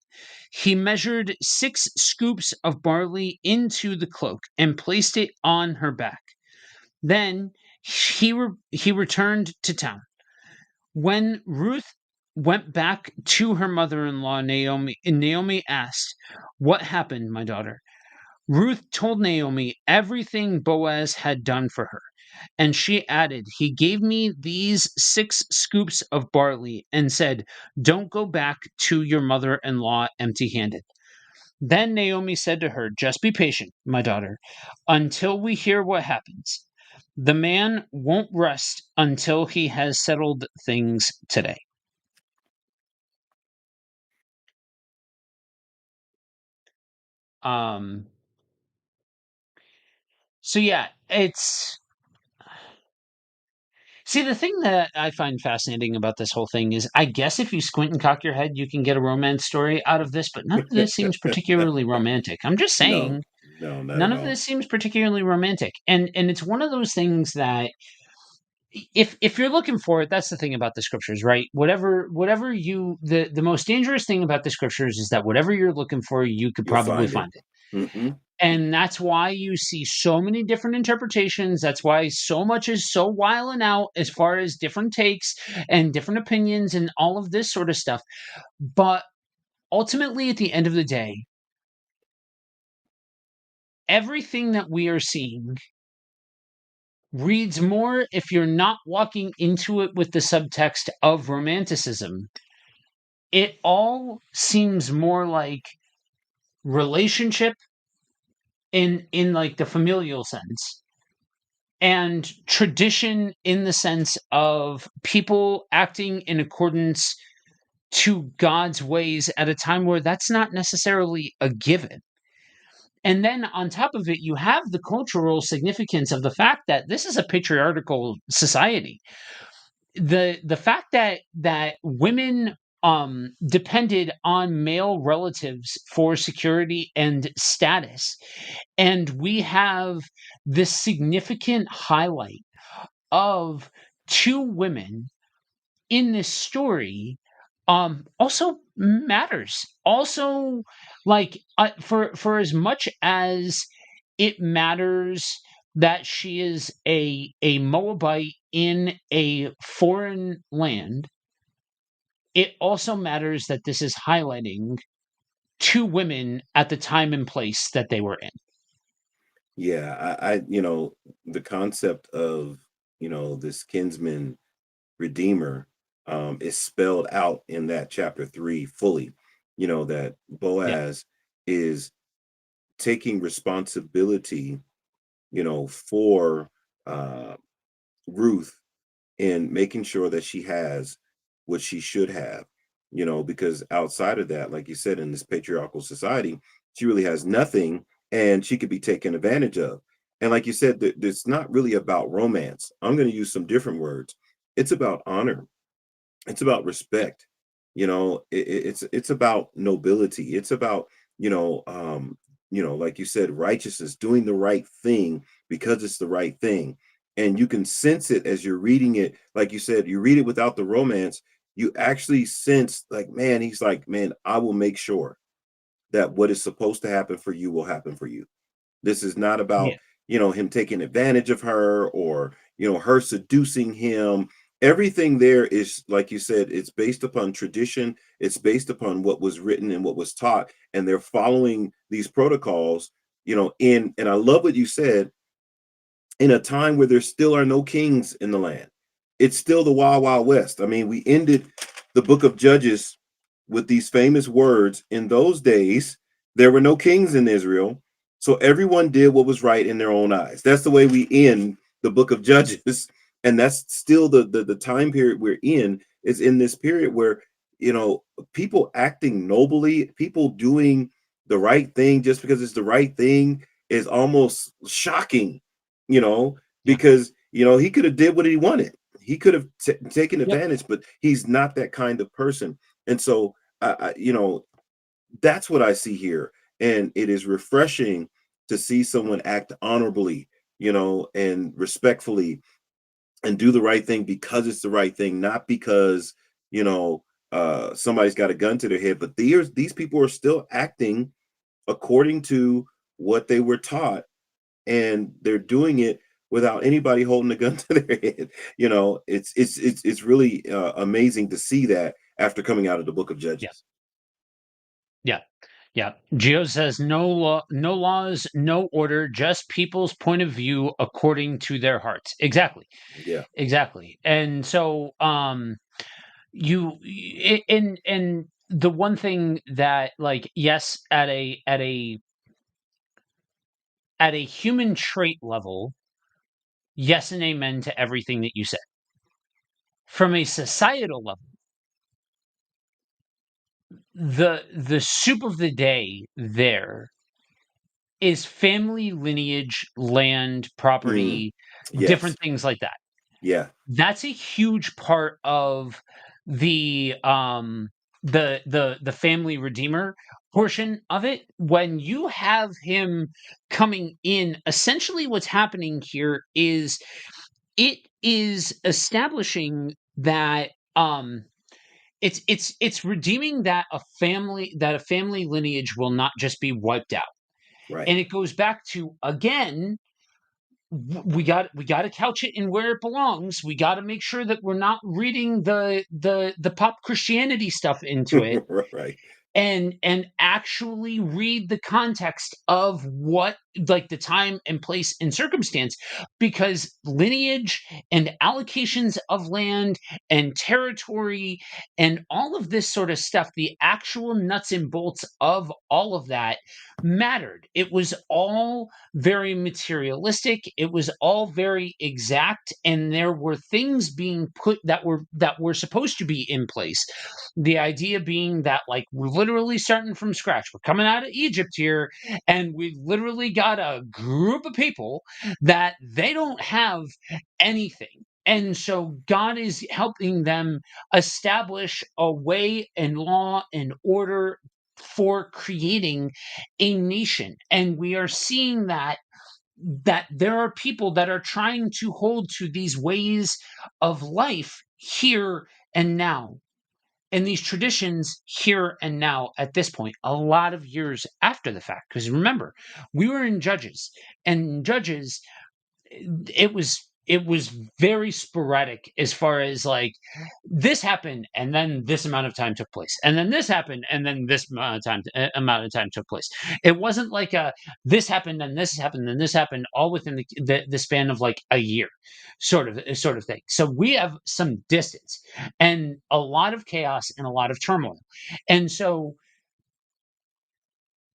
He measured 6 scoops of barley into the cloak and placed it on her back. Then he returned to town. When Ruth went back to her mother-in-law Naomi asked, "What happened, my daughter?" Ruth told Naomi everything Boaz had done for her, and she added, "He gave me these 6 scoops of barley and said, 'Don't go back to your mother-in-law empty-handed.'" Then Naomi said to her, "Just be patient, my daughter, until we hear what happens. The man won't rest until he has settled things today." Um, so yeah, it's see the thing that I find fascinating about this whole thing is I guess if you squint and cock your head, you can get a romance story out of this, but none of this seems particularly romantic. I'm just No, saying, no, not none at of all. this seems particularly romantic. And it's one of those things that if you're looking for it, that's the thing about the scriptures, right? Whatever you the most dangerous thing about the scriptures is that whatever you're looking for, you could You'll probably find it. find it. Hmm. And that's why you see so many different interpretations. That's why so much is so wild out as far as different takes and different opinions and all of this sort of stuff. But ultimately, at the end of the day, everything that we are seeing reads more if you're not walking into it with the subtext of romanticism. It all seems more like relationship in like the familial sense and tradition in the sense of people acting in accordance to God's ways at a time where that's not necessarily a given. And then on top of it, you have the cultural significance of the fact that this is a patriarchal society. The fact that women depended on male relatives for security and status, and we have this significant highlight of 2 women in this story also matters. Also, like for as much as it matters that she is a Moabite in a foreign land, it also matters that this is highlighting 2 women at the time and place that they were in. Yeah, I the concept of, this kinsman redeemer, is spelled out in that chapter 3 fully. That Yeah, Boaz is taking responsibility, for uh, Ruth, and making sure that she has what she should have, because outside of that, like you said, in this patriarchal society, she really has nothing, and she could be taken advantage of. And like you said, it's not really about romance. I'm going to use some different words. It's about honor. It's about yep, respect. It's about nobility. It's about, like you said, righteousness, doing the right thing because it's the right thing. And you can sense it as you're reading it. Like you said, you read it without the romance. You actually sense, like, man, he's like, man, I will make sure that what is supposed to happen for you will happen for you. This is not yeah, about, him taking advantage of her, or, her seducing him. Everything there is, like you said, it's based upon tradition. It's based upon what was written and what was taught. And they're following these protocols, and I love what you said, in a time where there still are no kings in the land. It's still the wild, wild west. I mean, we ended the book of Judges with these famous words: in those days, there were no kings in Israel, so everyone did what was right in their own eyes. That's the way we end the book of Judges. And that's still the time period we're in, is in this period where, people acting nobly, people doing the right thing just because it's the right thing, is almost shocking, you know, yeah, because he could have did what he wanted. He could have taken yep, advantage, but he's not that kind of person. And so, that's what I see here, and it is refreshing to see someone act honorably, and respectfully, and do the right thing because it's the right thing, not because you know somebody's got a gun to their head. But these people are still acting according to what they were taught, and they're doing it without anybody holding a gun to their head. It's really amazing to see that after coming out of the book of yeah, Judges. yeah. Yeah. Geo says no law, no laws, no order, just people's point of view according to their hearts. Exactly. Yeah. Exactly. And so and the one thing that, like, yes, at a human trait level, yes and amen to everything that you said. From a societal level, the soup of the day there is family lineage, land, Mm, property, yes. different things like that. Yeah. That's a huge part of the um the family redeemer portion of it. When you have him coming in, essentially what's happening here is it is establishing that it's redeeming that a family lineage will not just be wiped out. Right. And it goes back to, again, we got to couch it in where it belongs. We got to make sure that we're not reading the pop Christianity stuff into it, Right. and actually read the context of what, like, the time and place and circumstance, because lineage and allocations of land and territory and all of this sort of stuff, the actual nuts and bolts of all of that, mattered. It was all very materialistic, it was all very exact, and there were things being put that were supposed to be in place. The idea being that, like, we're literally starting from scratch. We're coming out of Egypt here, and we've literally got a group of people that they don't have anything. And so God is helping them establish a way and law and order for creating a nation. And we are seeing that there are people that are trying to hold to these ways of life here and now, and these traditions here and now, at this point, a lot of years after the fact. Because remember, we were in Judges, and Judges, it was it was very sporadic as far as like this happened and then this amount of time took place and then this happened and then this amount of time took place. It wasn't like a this happened and this happened and this happened all within the span of like a year sort of thing. So we have some distance and a lot of chaos and a lot of turmoil. And so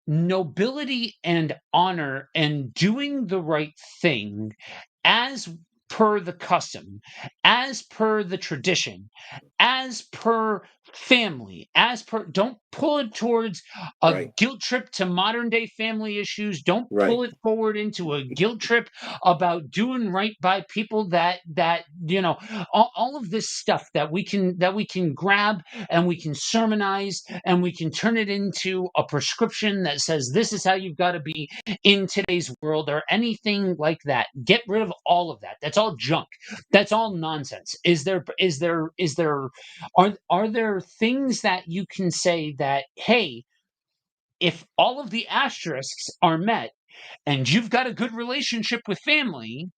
nobility and honor and doing the right thing as per the custom, as per the tradition, as per family, as per don't pull it towards a Right. guilt trip to modern day family issues. Don't Right. pull it forward into a guilt trip about doing right by people that all of this stuff that we can grab and we can sermonize and we can turn it into a prescription that says this is how you've got to be in today's world or anything like that. Get rid of all of that. That's all junk. That's all nonsense. Are there things that you can say that, hey, if all of the asterisks are met and you've got a good relationship with family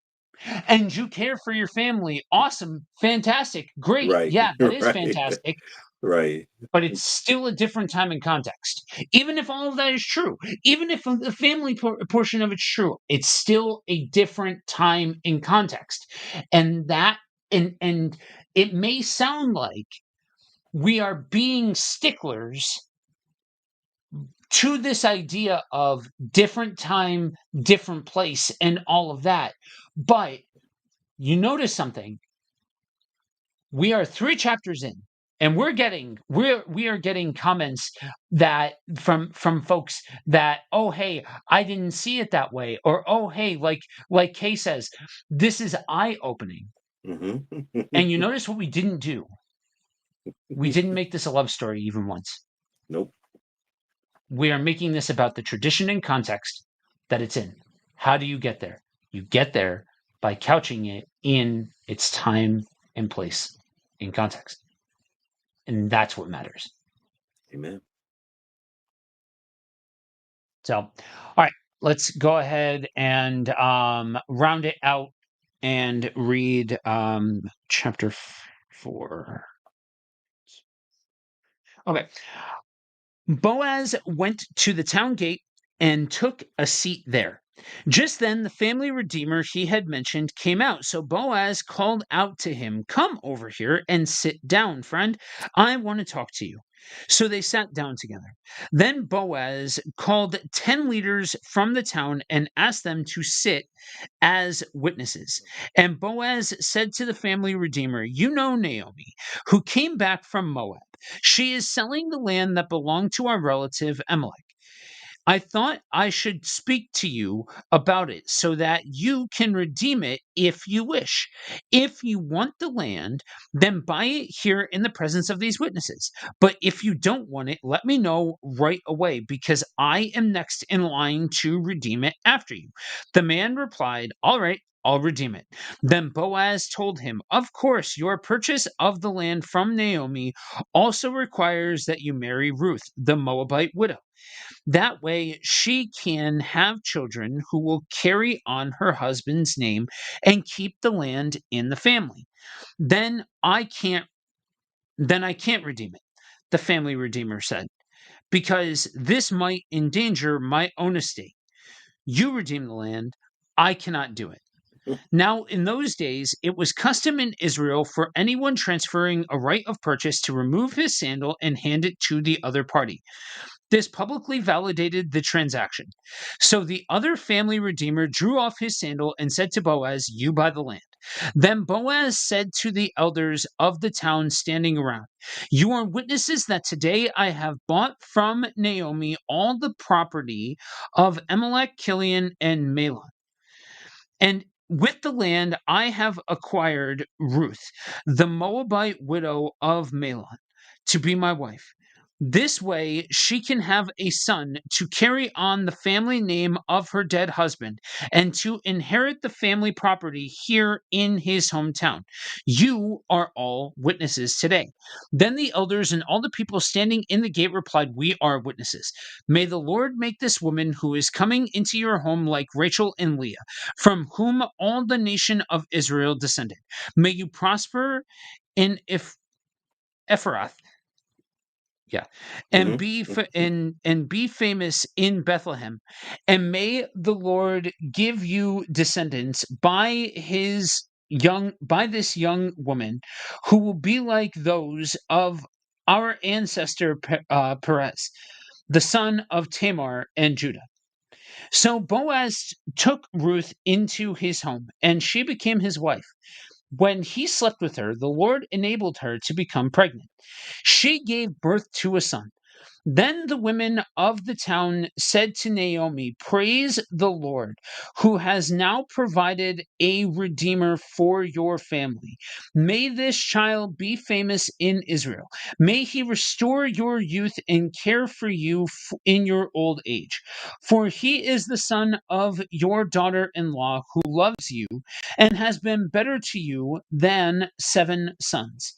and you care for your family, awesome, fantastic, great. Right. Yeah, that is Right. fantastic, Right. but it's still a different time and context. Even if all of that is true, even if the family portion of it's true, it's still a different time in context. And that and it may sound like we are being sticklers to this idea of different time, different place, and all of that. But you notice something. We are 3 chapters in, and we are getting comments that from folks that, oh hey, I didn't see it that way, or oh hey, like Kay says, this is eye opening. And you notice what we didn't do. We didn't make this a love story even once. Nope. We are making this about the tradition and context that it's in. How do you get there? You get there by couching it in its time and place in context. And that's what matters. Amen. So, all right, let's go ahead and round it out and read chapter 4. Okay. Boaz went to the town gate and took a seat there. Just then, the family redeemer he had mentioned came out. So Boaz called out to him, "Come over here and sit down, friend. I want to talk to you." So they sat down together. Then Boaz called 10 leaders from the town and asked them to sit as witnesses. And Boaz said to the family redeemer, "You know Naomi, who came back from Moab. She is selling the land that belonged to our relative Amalek. I thought I should speak to you about it so that you can redeem it if you wish. If you want the land, then buy it here in the presence of these witnesses. But if you don't want it, let me know right away because I am next in line to redeem it after you." The man replied, "All right, I'll redeem it." Then Boaz told him, "Of course, your purchase of the land from Naomi also requires that you marry Ruth, the Moabite widow. That way, she can have children who will carry on her husband's name and keep the land in the family. Then I can't then I can't redeem it," the family redeemer said, "because this might endanger my own estate. You redeem the land, I cannot do it." Now, in those days, it was custom in Israel for anyone transferring a right of purchase to remove his sandal and hand it to the other party. This publicly validated the transaction. So the other family redeemer drew off his sandal and said to Boaz, "You buy the land." Then Boaz said to the elders of the town standing around, "You are witnesses that today I have bought from Naomi all the property of Amalek, Kilion, and Mahlon. And with the land I have acquired Ruth, the Moabite widow of Mahlon, to be my wife. This way, she can have a son to carry on the family name of her dead husband and to inherit the family property here in his hometown. You are all witnesses today." Then the elders and all the people standing in the gate replied, "We are witnesses. May the Lord make this woman who is coming into your home like Rachel and Leah, from whom all the nation of Israel descended. May you prosper in Ephrath, yeah, and Hmm. be and be famous in Bethlehem, and may the Lord give you descendants by this young woman, who will be like those of our ancestor Perez, the son of Tamar and Judah." So Boaz took Ruth into his home, and she became his wife. When he slept with her, the Lord enabled her to become pregnant. She gave birth to a son. Then the women of the town said to Naomi, "Praise the Lord, who has now provided a redeemer for your family. May this child be famous in Israel. May he restore your youth and care for you in your old age. For he is the son of your daughter in law, who loves you and has been better to you than 7 sons."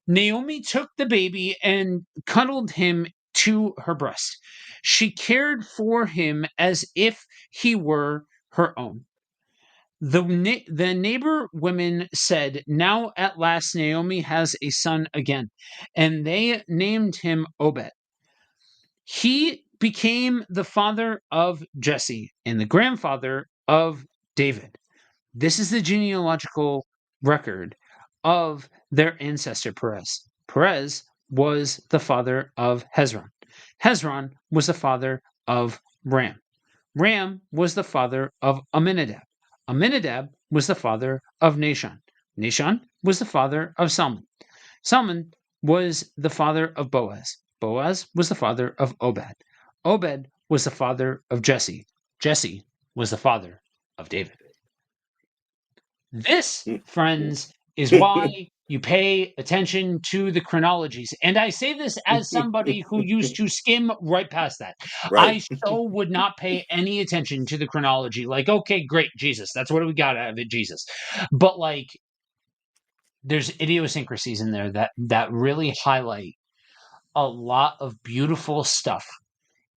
Naomi took the baby and cuddled him to her breast. She cared for him as if he were her own. The neighbor women said, "Now at last Naomi has a son again." And they named him Obed. He became the father of Jesse and the grandfather of David. This is the genealogical record of their ancestor Perez. Perez was the father of Hezron. Hezron was the father of Ram. Ram was the father of Aminadab. Aminadab was the father of Nashon. Nashon was the father of Salmon. Salmon was the father of Boaz. Boaz was the father of Obed. Obed was the father of Jesse. Jesse was the father of David. This, friends, is why you pay attention to the chronologies. And I say this as somebody who used to skim right past that. Right. I so would not pay any attention to the chronology. Like, okay, great, Jesus. That's what we got out of it, Jesus. But like, there's idiosyncrasies in there that really highlight a lot of beautiful stuff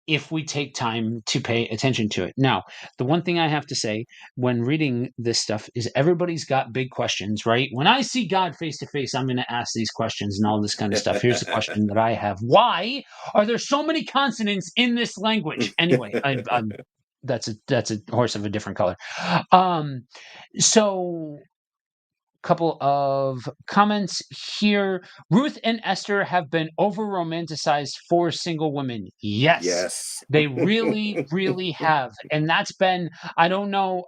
if we take time to pay attention to it. Now, the one thing I have to say when reading this stuff is everybody's got big questions, right? When I see God face to face, I'm going to ask these questions and all this kind of stuff. Here's the question that I have: Why are there so many consonants in this language? Anyway, I'm that's a horse of a different color. Um, so couple of comments here. Ruth and Esther have been over romanticized for single women. Yes. Yes. They really, really have. And that's been, I don't know,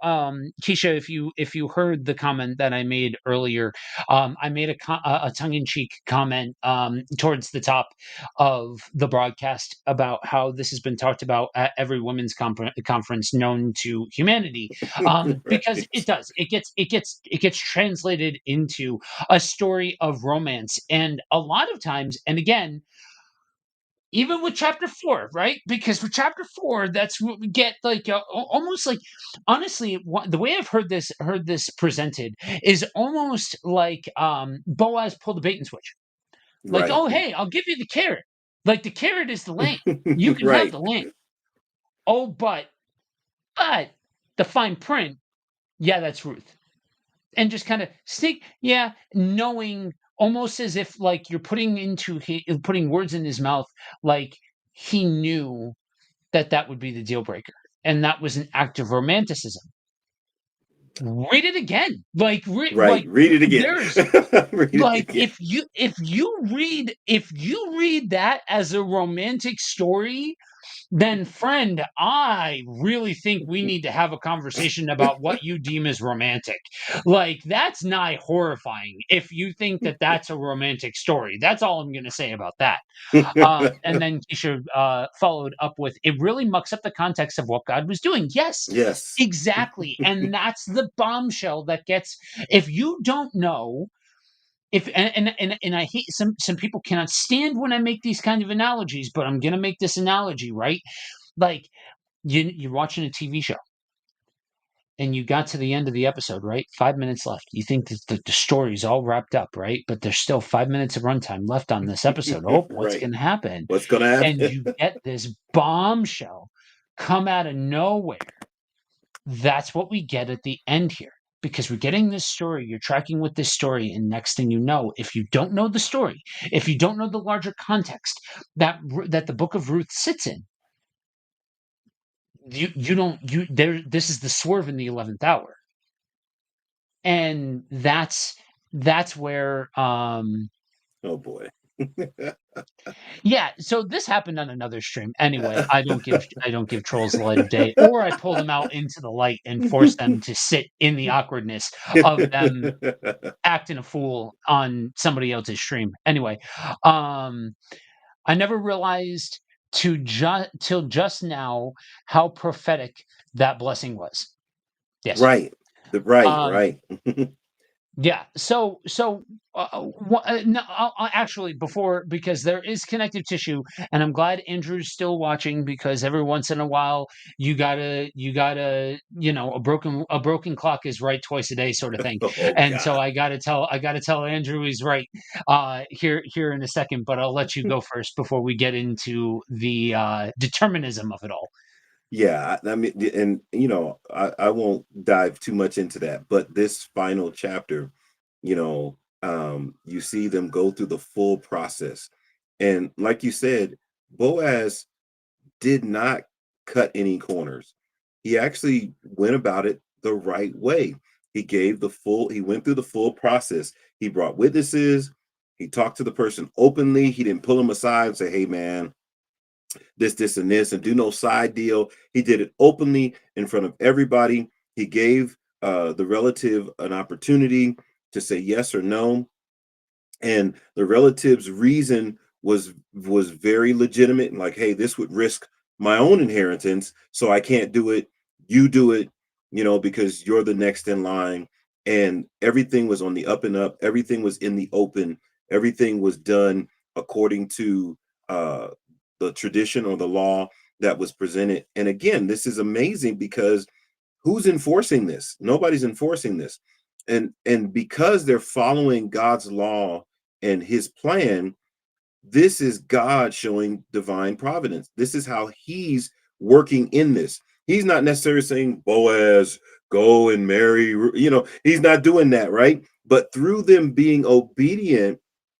Keisha, if you heard the comment that I made earlier. I made a tongue-in-cheek comment towards the top of the broadcast about how this has been talked about at every women's conference known to humanity, because Right. it does. It gets translated into a story of romance, and a lot of times, and again, even with chapter 4, right? Because with chapter 4, that's what we get, like almost like, honestly, the way I've heard this presented is almost like Boaz pulled the bait and switch. Like, Right. oh hey, I'll give you the carrot. Like, the carrot is the land. You can have Right. the land. Oh, but the fine print, yeah, that's Ruth. And just kind of sneak, yeah, knowing, almost as if like you're putting words in his mouth, like he knew that would be the deal breaker, and that was an act of romanticism. Read it again, Right. Read it again. there's Read it like, again. if you read that as a romantic story, then friend, I really think we need to have a conversation about what you deem as romantic. Like, that's nigh horrifying if you think that that's a romantic story. That's all I'm going to say about that. And then Keisha followed up with, "It really mucks up the context of what God was doing." Yes, Yes. exactly. And that's the bombshell that gets, if you don't know if and I hate some people cannot stand when I make these kind of analogies, but I'm gonna make this analogy, right? Like you're watching a TV show and you got to the end of the episode, right? 5 minutes left. You think that the story's all wrapped up, right? But there's still 5 minutes of runtime left on this episode. Oh, what's Right. gonna happen? What's gonna And happen? you get this bombshell come out of nowhere. That's what we get at the end here. Because we're getting this story, you're tracking with this story, and next thing you know, if you don't know the story, if you don't know the larger context that the book of Ruth sits in, you don't you there. This is the swerve in the 11th hour, and that's where Oh boy. yeah. So this happened on another stream. Anyway, I don't give trolls the light of day, or I pull them out into the light and force them to sit in the awkwardness of them acting a fool on somebody else's stream. Anyway, um, I never realized till just now how prophetic that blessing was. Yes. Right. Right, Um, right. yeah. No, actually, before, because there is connective tissue, and I'm glad Andrew's still watching, because every once in a while a broken clock is right twice a day, sort of thing. Oh And so God. I gotta tell Andrew he's right here in a second, but I'll let you go first before we get into the determinism of it all. Yeah, I mean, and I won't dive too much into that, but this final chapter, you see them go through the full process. And like you said, Boaz did not cut any corners. He actually went about it the right way. He went through the full process. He brought witnesses. He talked to the person openly. He didn't pull him aside and say, "Hey, man, this, and this," and do no side deal. He did it openly in front of everybody. He gave the relative an opportunity to say yes or no, and the relative's reason was very legitimate, and like, hey, this would risk my own inheritance, so I can't do it. You do it, because you're the next in line. And everything was on the up and up. Everything was in the open. Everything was done according to uh the tradition or the law that was presented. And again, this is amazing because who's enforcing this? Nobody's enforcing this. And because they're following God's law and his plan, this is God showing divine providence. This is how he's working in this. He's not necessarily saying, Boaz, go and marry, he's not doing that, right? But through them being obedient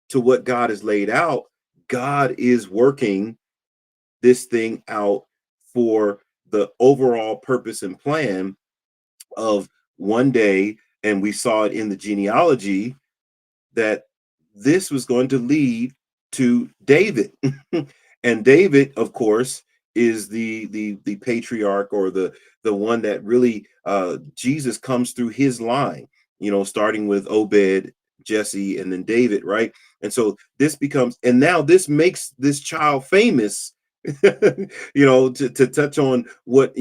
to what God has laid out, God is working this thing out for the overall purpose and plan of one day. And we saw it in the genealogy that this was going to lead to David. And David, of course, is the patriarch, or the one that really Jesus comes through his line, starting with Obed, Jesse, and then David, right? And so this becomes, and now this makes this child famous. To touch on what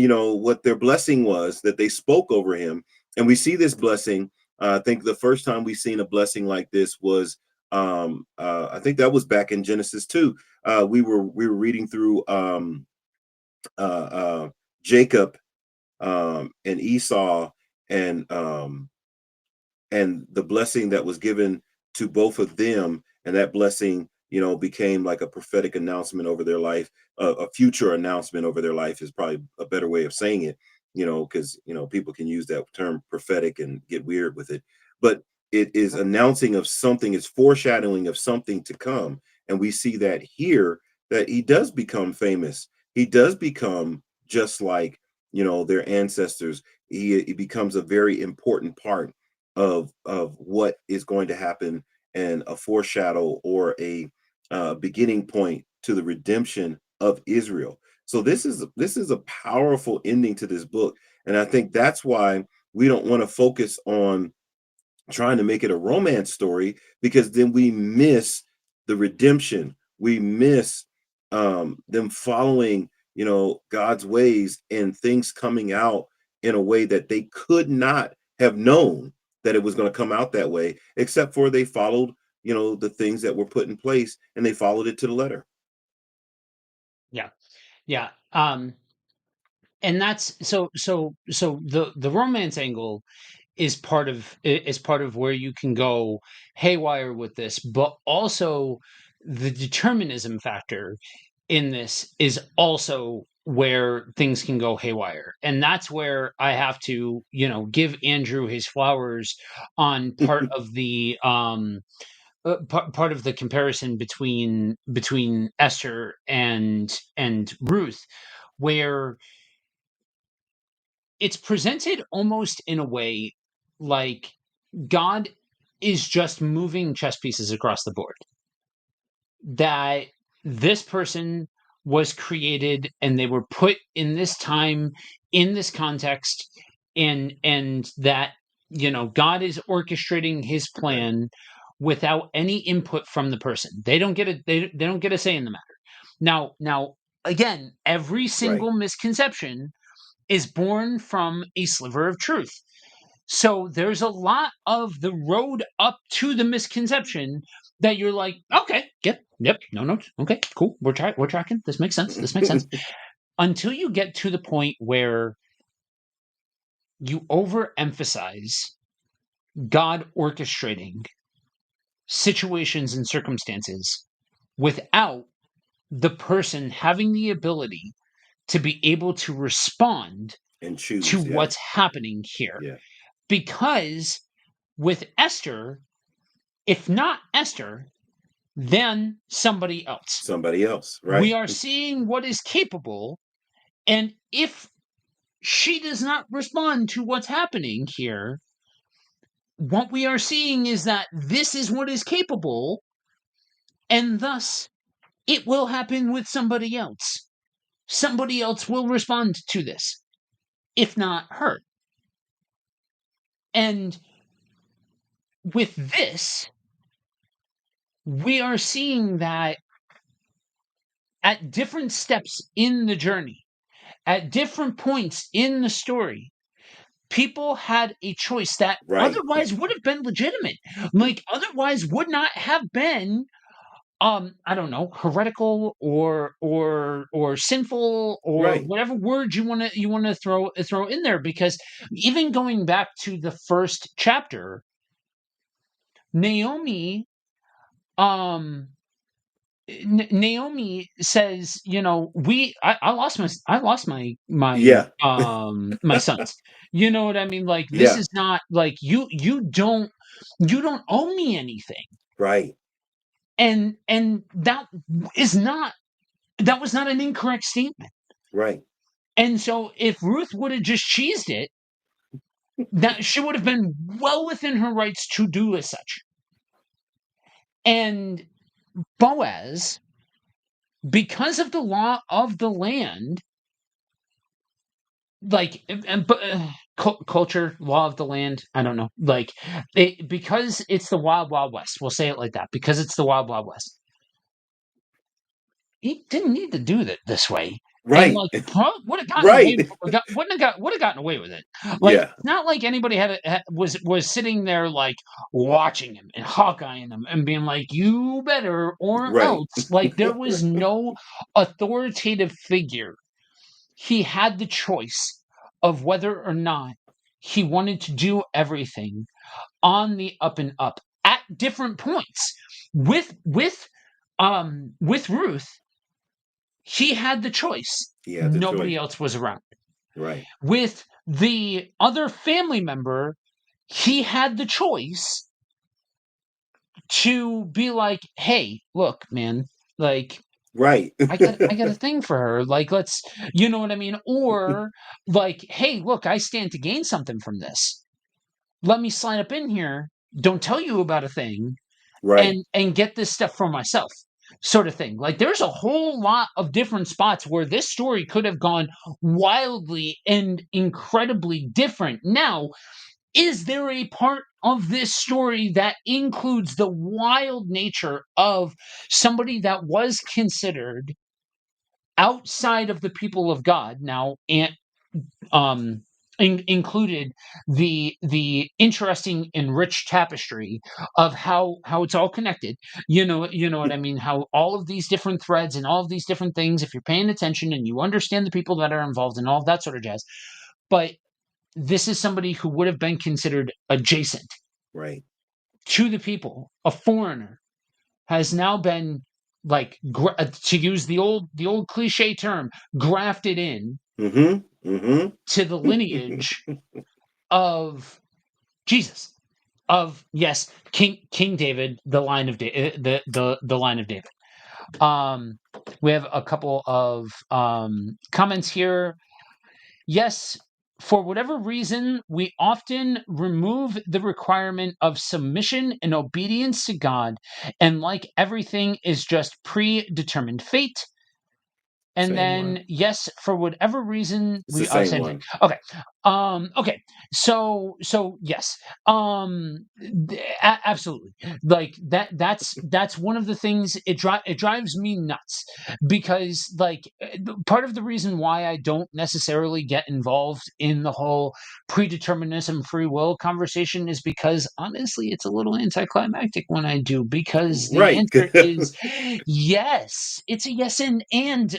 their blessing was that they spoke over him. And we see this blessing. I think the first time we seen a blessing like this was I think that was back in Genesis 2. We were reading through uh, uh, Jacob and Esau, and the blessing that was given to both of them, and that blessing became like a prophetic announcement over their life. A future announcement over their life is probably a better way of saying it, because people can use that term prophetic and get weird with it, but it is announcing of something. It's foreshadowing of something to come. And we see that here, that he does become famous. He does become just like their ancestors. He becomes a very important part of what is going to happen, and a foreshadow, or a beginning point to the redemption of Israel. So this is a powerful ending to this book, and I think that's why we don't want to focus on trying to make it a romance story, because then we miss the redemption. We miss them following God's ways, and things coming out in a way that they could not have known that it was going to come out that way, except for they followed the things that were put in place, and they followed it to the letter. Yeah. Yeah. And that's so the romance angle is part of where you can go haywire with this, but also the determinism factor in this is also where things can go haywire. And that's where I have to, give Andrew his flowers on part of the comparison between Esther and Ruth, where it's presented almost in a way like God is just moving chess pieces across the board. That this person was created and they were put in this time, in this context, and that God is orchestrating his Right. plan without any input from the person. They don't get a they don't get a say in the matter. Now again, every Right. single misconception is born from a sliver of truth. So there's a lot of the road up to the misconception that you're like, okay, yep, no, okay, cool, we're tracking. This makes sense. This makes sense. Until you get to the point where you overemphasize God orchestrating situations and circumstances without the person having the ability to be able to respond And to choose. Yeah. what's happening here. Yeah. Because with Esther, if not Esther, then somebody else. Somebody else. We Right. are seeing what is capable, and if she does not respond to what's happening here, what we are seeing is that this is what is capable, and thus it will happen with somebody else. Somebody else will respond to this, if not her. And with this, we are seeing that at different steps in the journey, at different points in the story, people had a choice that Right. otherwise would have been legitimate. Like otherwise would not have been I don't know, heretical or sinful or Right. whatever word you want to throw in there, because even going back to the first chapter, Naomi um Naomi says, I lost Yeah. my sons. You know what I mean? Like this Yeah. is not like you don't owe me anything. Right. And is not that was not an incorrect statement. Right. And so if Ruth would have just cheesed it, that she would have been well within her rights to do as such. And Boaz, because of the law of the land, like culture, law of the land, I don't know, like because it's the wild west, we'll say it like that, because it's the wild west, he didn't need to do that this way. And Right. like would have gotten away Right. would have gotten away with it. Like Yeah. it's not like anybody was sitting there like watching him and hawkeyeing him and being like, you better or Right. else. Like there was no authoritative figure. He had the choice of whether or not he wanted to do everything on the up and up at different points. With Ruth, he had the choice. He had the choice. Nobody else was around. Right. With the other family member, he had the choice to be like, "Hey, look, man, like Right. I got a thing for her. Like, let's, you know what I mean? Or like, hey, look, I stand to gain something from this. Let me slide up in here. Don't tell you about a thing, Right. and get this stuff for myself." Sort of thing. Like, there's a whole lot of different spots where this story could have gone wildly and incredibly different. Now, is there a part of this story that includes the wild nature of somebody that was considered outside of the people of God? Now, um, included the interesting and rich tapestry of how it's all connected. You know what I mean, how all of these different threads and all of these different things, if you're paying attention and you understand the people that are involved and all of that sort of jazz. But this is somebody who would have been considered adjacent Right. to the people, a foreigner, has now been like to use the old cliche term, grafted in Mm-hmm. Mm-hmm. to the lineage of Jesus, of, yes, King David, the line of the line of David. Um, we have a couple of comments here. Yes, for whatever reason, we often remove the requirement of submission and obedience to God, and like everything is just predetermined fate. And Same one. then, yes, for whatever reason, It's the we same same thing. one. Okay. Okay. So yes. Absolutely. Like that's one of the things, it drives me nuts, because like part of the reason why I don't necessarily get involved in the whole predeterminism free will conversation is because honestly it's a little anticlimactic when I do, because the Right. answer is yes. It's a yes and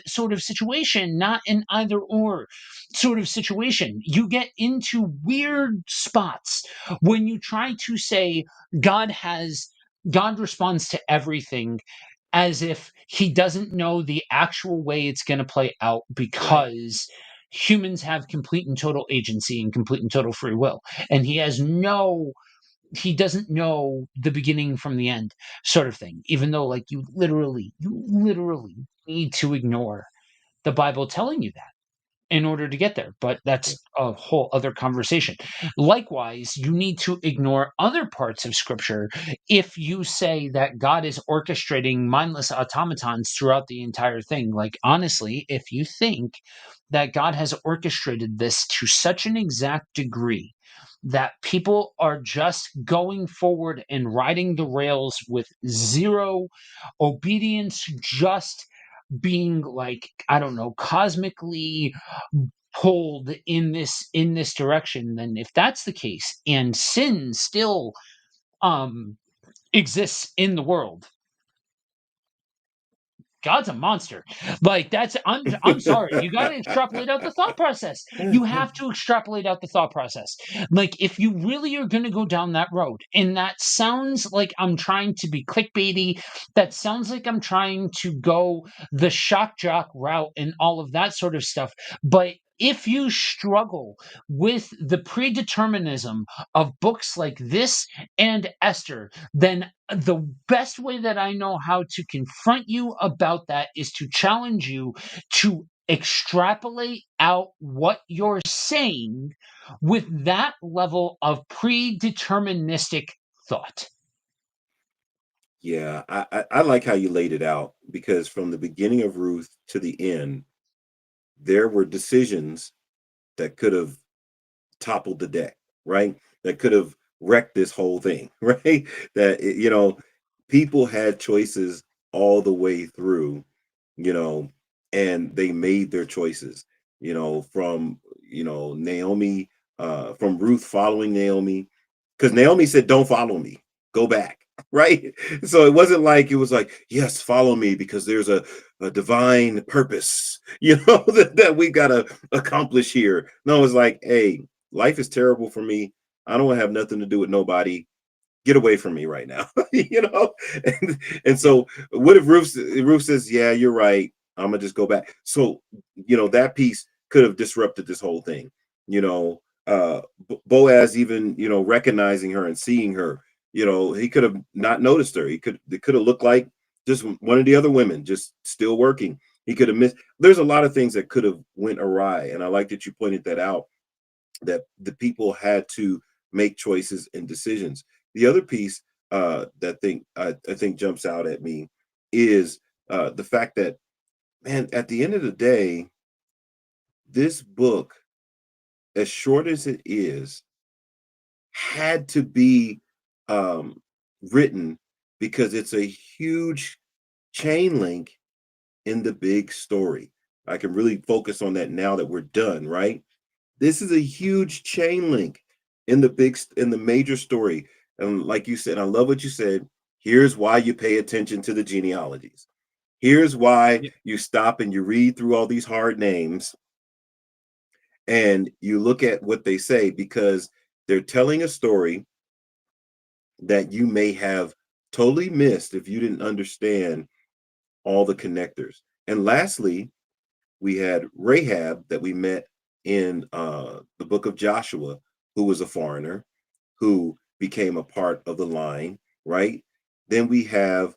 sort of situation, not an either or sort of situation. You get into weird spots when you try to say God has God responds to everything as if he doesn't know the actual way it's going to play out, Right. because humans have complete and total agency and complete and total free will, and he doesn't know the beginning from the end, sort of thing, even though like you literally need to ignore the Bible telling you that in order to get there. But Yeah. that's a whole other conversation. Likewise, you need to ignore other parts of scripture if you say that God is orchestrating mindless automatons throughout the entire thing. Like, honestly, if you think that God has orchestrated this to such an exact degree that people are just going forward and riding the rails with zero obedience, just being like, I don't know, cosmically pulled in this direction, then if that's the case and sin still um exists in the world, God's a monster. Like, that's I'm sorry. You got to extrapolate out the thought process. You have to extrapolate out the thought process. Like, if you really are going to go down that road, and that sounds like I'm trying to be clickbaity, that sounds like I'm trying to go the shock jock route and all of that sort of stuff. But if you struggle with the predeterminism of books like this and Esther, then the best way that I know how to confront you about that is to challenge you to extrapolate out what you're saying with that level of predeterministic thought. Yeah. I like how you laid it out, because from the beginning of Ruth to the end, there were decisions that could have toppled the deck, right? That could have wrecked this whole thing, right? People had choices all the way through, you know, and they made their choices, from, Naomi, from Ruth following Naomi, because Naomi said, "Don't follow me, go back." Right. So it wasn't like, it was like, "Yes, follow me because there's a divine purpose, that we got to accomplish here." No, it's like, "Hey, life is terrible for me. I don't want to have nothing to do with nobody. Get away from me right now." And Yeah. so what if Ruth says, "Yeah, you're right. I'm gonna just go back." So, that piece could have disrupted this whole thing. Boaz, even, recognizing her and seeing her, he could have not noticed her. It could have looked like just one of the other women just still working. He could have missed. There's a lot of things that could have went awry. And I like that you pointed that out, that the people had to make choices and decisions. The other piece, I think jumps out at me is, the fact that, man, at the end of the day, this book, as short as it is, had to be, um, written, because it's a huge chain link in the big story. I can really focus on that now that we're done, right? This is a huge chain link in the major story. And like you said, I love what you said. Here's why you pay attention to the genealogies. Here's why Yeah. you stop and you read through all these hard names and you look at what they say, because they're telling a story that you may have totally missed if you didn't understand all the connectors. And lastly, we had Rahab that we met in the book of Joshua, who was a foreigner who became a part of the line, right? Then we have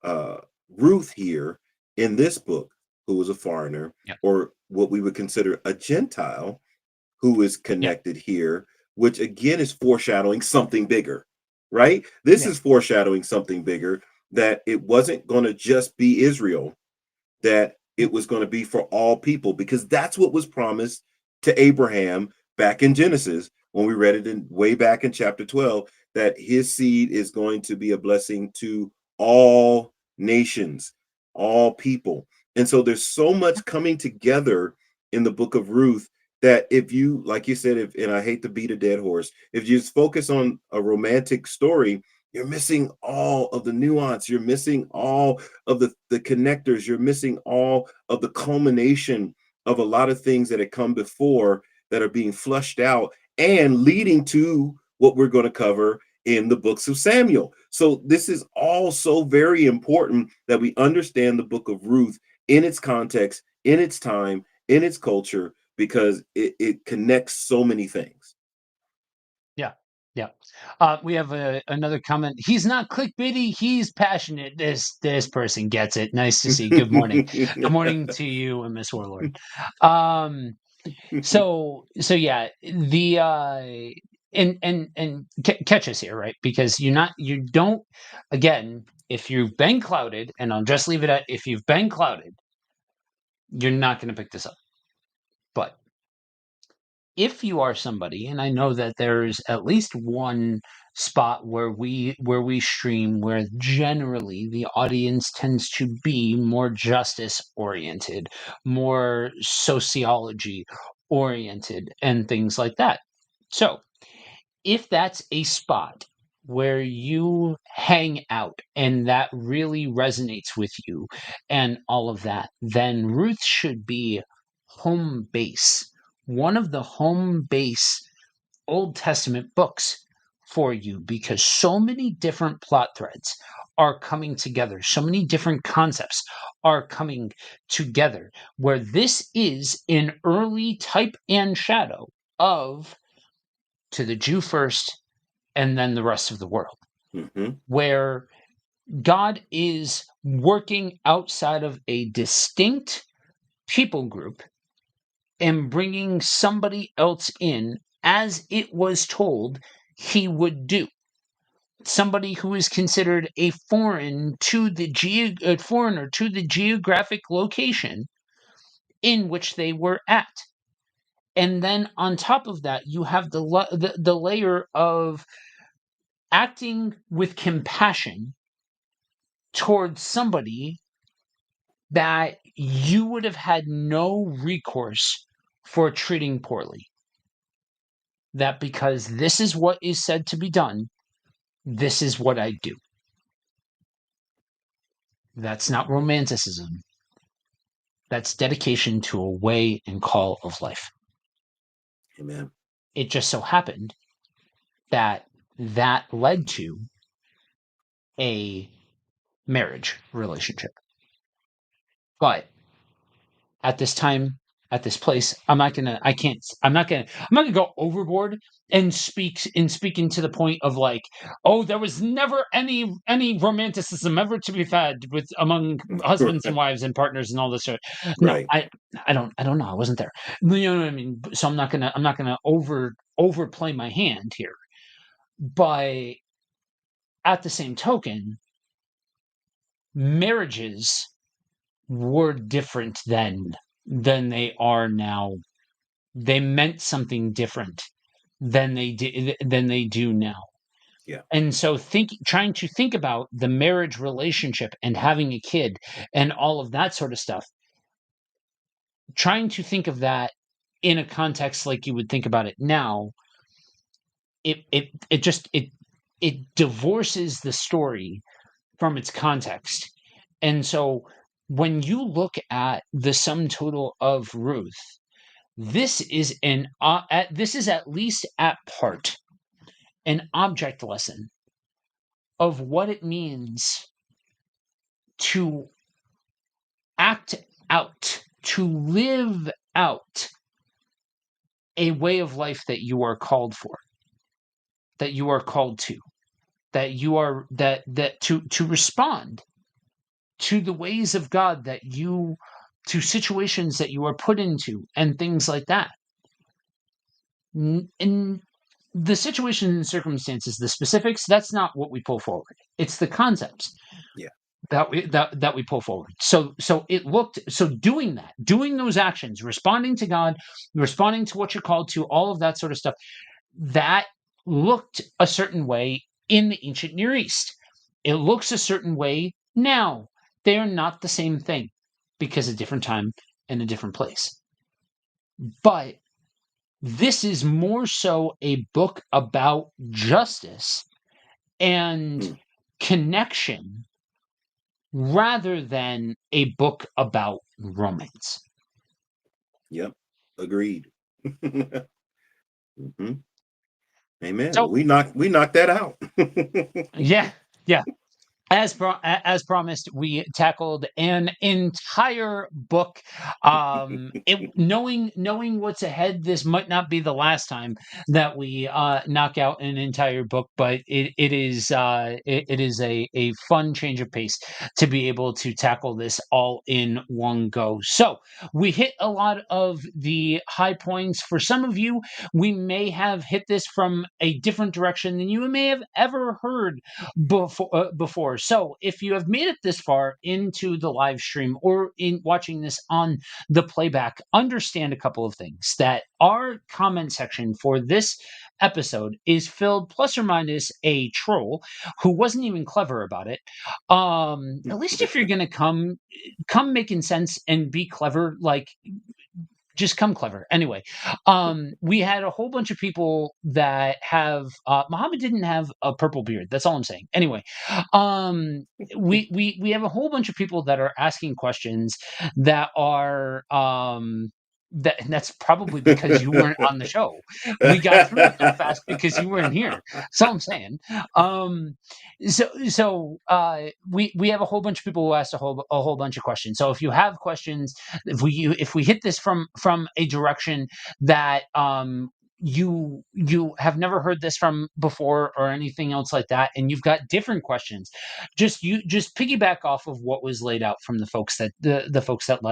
uh, Ruth here in this book, who was a foreigner, Yeah. or what we would consider a Gentile, who is Yeah. connected here, which again is foreshadowing something bigger, right? This Yeah. is foreshadowing something bigger, that it wasn't going to just be Israel, that it was going to be for all people, because that's what was promised to Abraham back in Genesis when we read it in way back in chapter 12, that his seed is going to be a blessing to all nations, all people. And so there's so much coming together in the book of Ruth, that if you, like you said, if, and I hate to beat a dead horse, if you just focus on a romantic story, you're missing all of the nuance. You're missing all of the connectors. You're missing all of the culmination of a lot of things that had come before that are being flushed out and leading to what we're going to cover in the books of Samuel. So this is all so very important that we understand the book of Ruth in its context, in its time, in its culture, because it connects so many things. Yeah. Yeah. We have another comment. He's not clickbaity. He's passionate. This person gets it. Nice to see. Good morning. Good morning to you and Miss Warlord. Um, so yeah, the and catch us here, right? Because you don't, again, if you've been clouded, and I'll just leave it at, if you've been clouded, you're not going to pick this up. But if you are somebody, and I know that there's at least one spot where we stream where generally the audience tends to be more justice oriented, more sociology oriented, and things like that. So if that's a spot where you hang out and that really resonates with you and all of that, then Ruth should be home base, one of the home base Old Testament books for you, because so many different plot threads are coming together, so many different concepts are coming together, where this is an early type and shadow of to the Jew first and then the rest of the world, Hmm. where God is working outside of a distinct people group and bringing somebody else in as it was told he would do. Somebody who is considered a foreigner to the geographic location in which they were at. And then on top of that, you have the layer of acting with compassion towards somebody that you would have had no recourse for treating poorly. That because this is what is said to be done, this is what I do. That's not romanticism. That's dedication to a way and call of life. Amen. It just so happened that that led to a marriage relationship. But at this time, at this place, I'm not gonna go overboard and speaking to the point of like, oh, there was never any romanticism ever to be had with among husbands and wives and partners and all this sort. No, Right. I don't know. I wasn't there. You know what I mean? So I'm not gonna overplay my hand here. But at the same token, marriages were different then than they are now. They meant something different than they do now. Yeah. And so trying to think about the marriage relationship and having a kid and all of that sort of stuff, trying to think of that in a context like you would think about it now, it divorces the story from its context. And so when you look at the sum total of Ruth, this is this is at least at part an object lesson of what it means to act out, to live out a way of life that you are called for, that you are called to, that you are that to respond to the ways of God that you to situations that you are put into and things like that. In the situations and circumstances, the specifics, that's not what we pull forward. It's the concepts. Yeah. That we pull forward. So it looked so doing those actions, responding to God, responding to what you're called to, all of that sort of stuff, that looked a certain way in the ancient Near East. It looks a certain way now. They are not the same thing because a different time and a different place. But this is more so a book about justice and connection rather than a book about romance. Yep. Agreed. Hmm. Amen. So, Well, we knocked that out. yeah, yeah. As promised, we tackled an entire book. Knowing what's ahead, this might not be the last time that we knock out an entire book, but it is a fun change of pace to be able to tackle this all in one go. So we hit a lot of the high points. For some of you, we may have hit this from a different direction than you may have ever heard before. So if you have made it this far into the live stream or in watching this on the playback, understand a couple of things. That our comment section for this episode is filled plus or minus a troll who wasn't even clever about it. At least if you're gonna come making sense and be clever, like just come clever. Anyway, we had a whole bunch of people that have Muhammad didn't have a purple beard. That's all I'm saying. Anyway, um, we have a whole bunch of people that are asking questions that are and that's probably because you weren't on the show. We got through it so fast because you weren't here. So I'm saying. Um, we have a whole bunch of people who asked a whole bunch of questions. So if you have questions, if we hit this from a direction that you have never heard this from before or anything else like that, and you've got different questions, just piggyback off of what was laid out from the folks that the folks that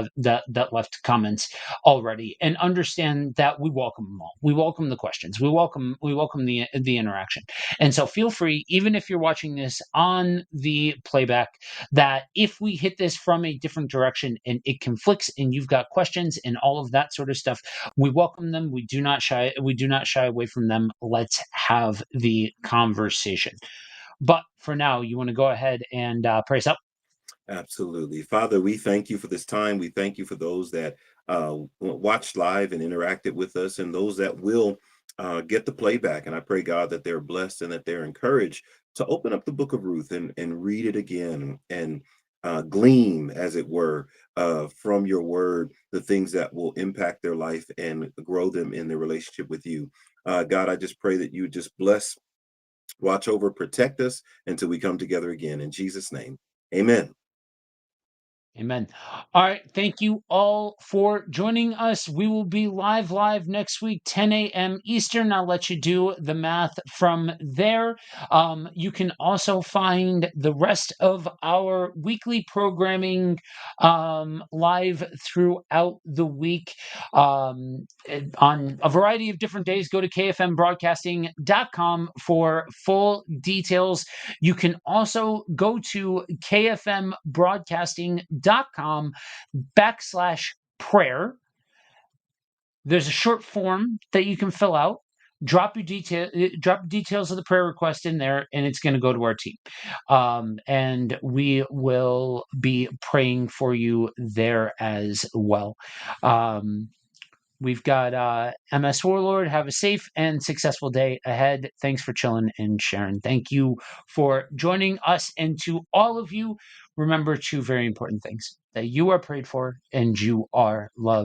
left comments already, and understand that we welcome them all. We welcome the questions. We welcome the interaction. And so feel free, even if you're watching this on the playback, that if we hit this from a different direction and it conflicts and you've got questions and all of that sort of stuff, we welcome them. We do not shy away from them. Let's have the conversation. But for now, you want to go ahead and pray us up? Absolutely. Father, we thank you for this time. We thank you for those that watched live and interacted with us, and those that will get the playback. And I pray, God, that they're blessed and that they're encouraged to open up the book of Ruth and read it again and glean, as it were, from your word, the things that will impact their life and grow them in their relationship with you. God, I just pray that you just bless, watch over, protect us until we come together again. In Jesus' name, amen. Amen. All right. Thank you all for joining us. We will be live next week, 10 a.m. Eastern. I'll let you do the math from there. You can also find the rest of our weekly programming live throughout the week on a variety of different days. Go to kfmbroadcasting.com for full details. You can also go to kfmbroadcasting.com/prayer. There's a short form that you can fill out. Drop details of the prayer request in there, and it's going to go to our team. And we will be praying for you there as well. we've got MS Warlord. Have a safe and successful day ahead. Thanks for chilling and sharing. Thank you for joining us. And to all of you, remember two very important things: that you are prayed for and you are loved.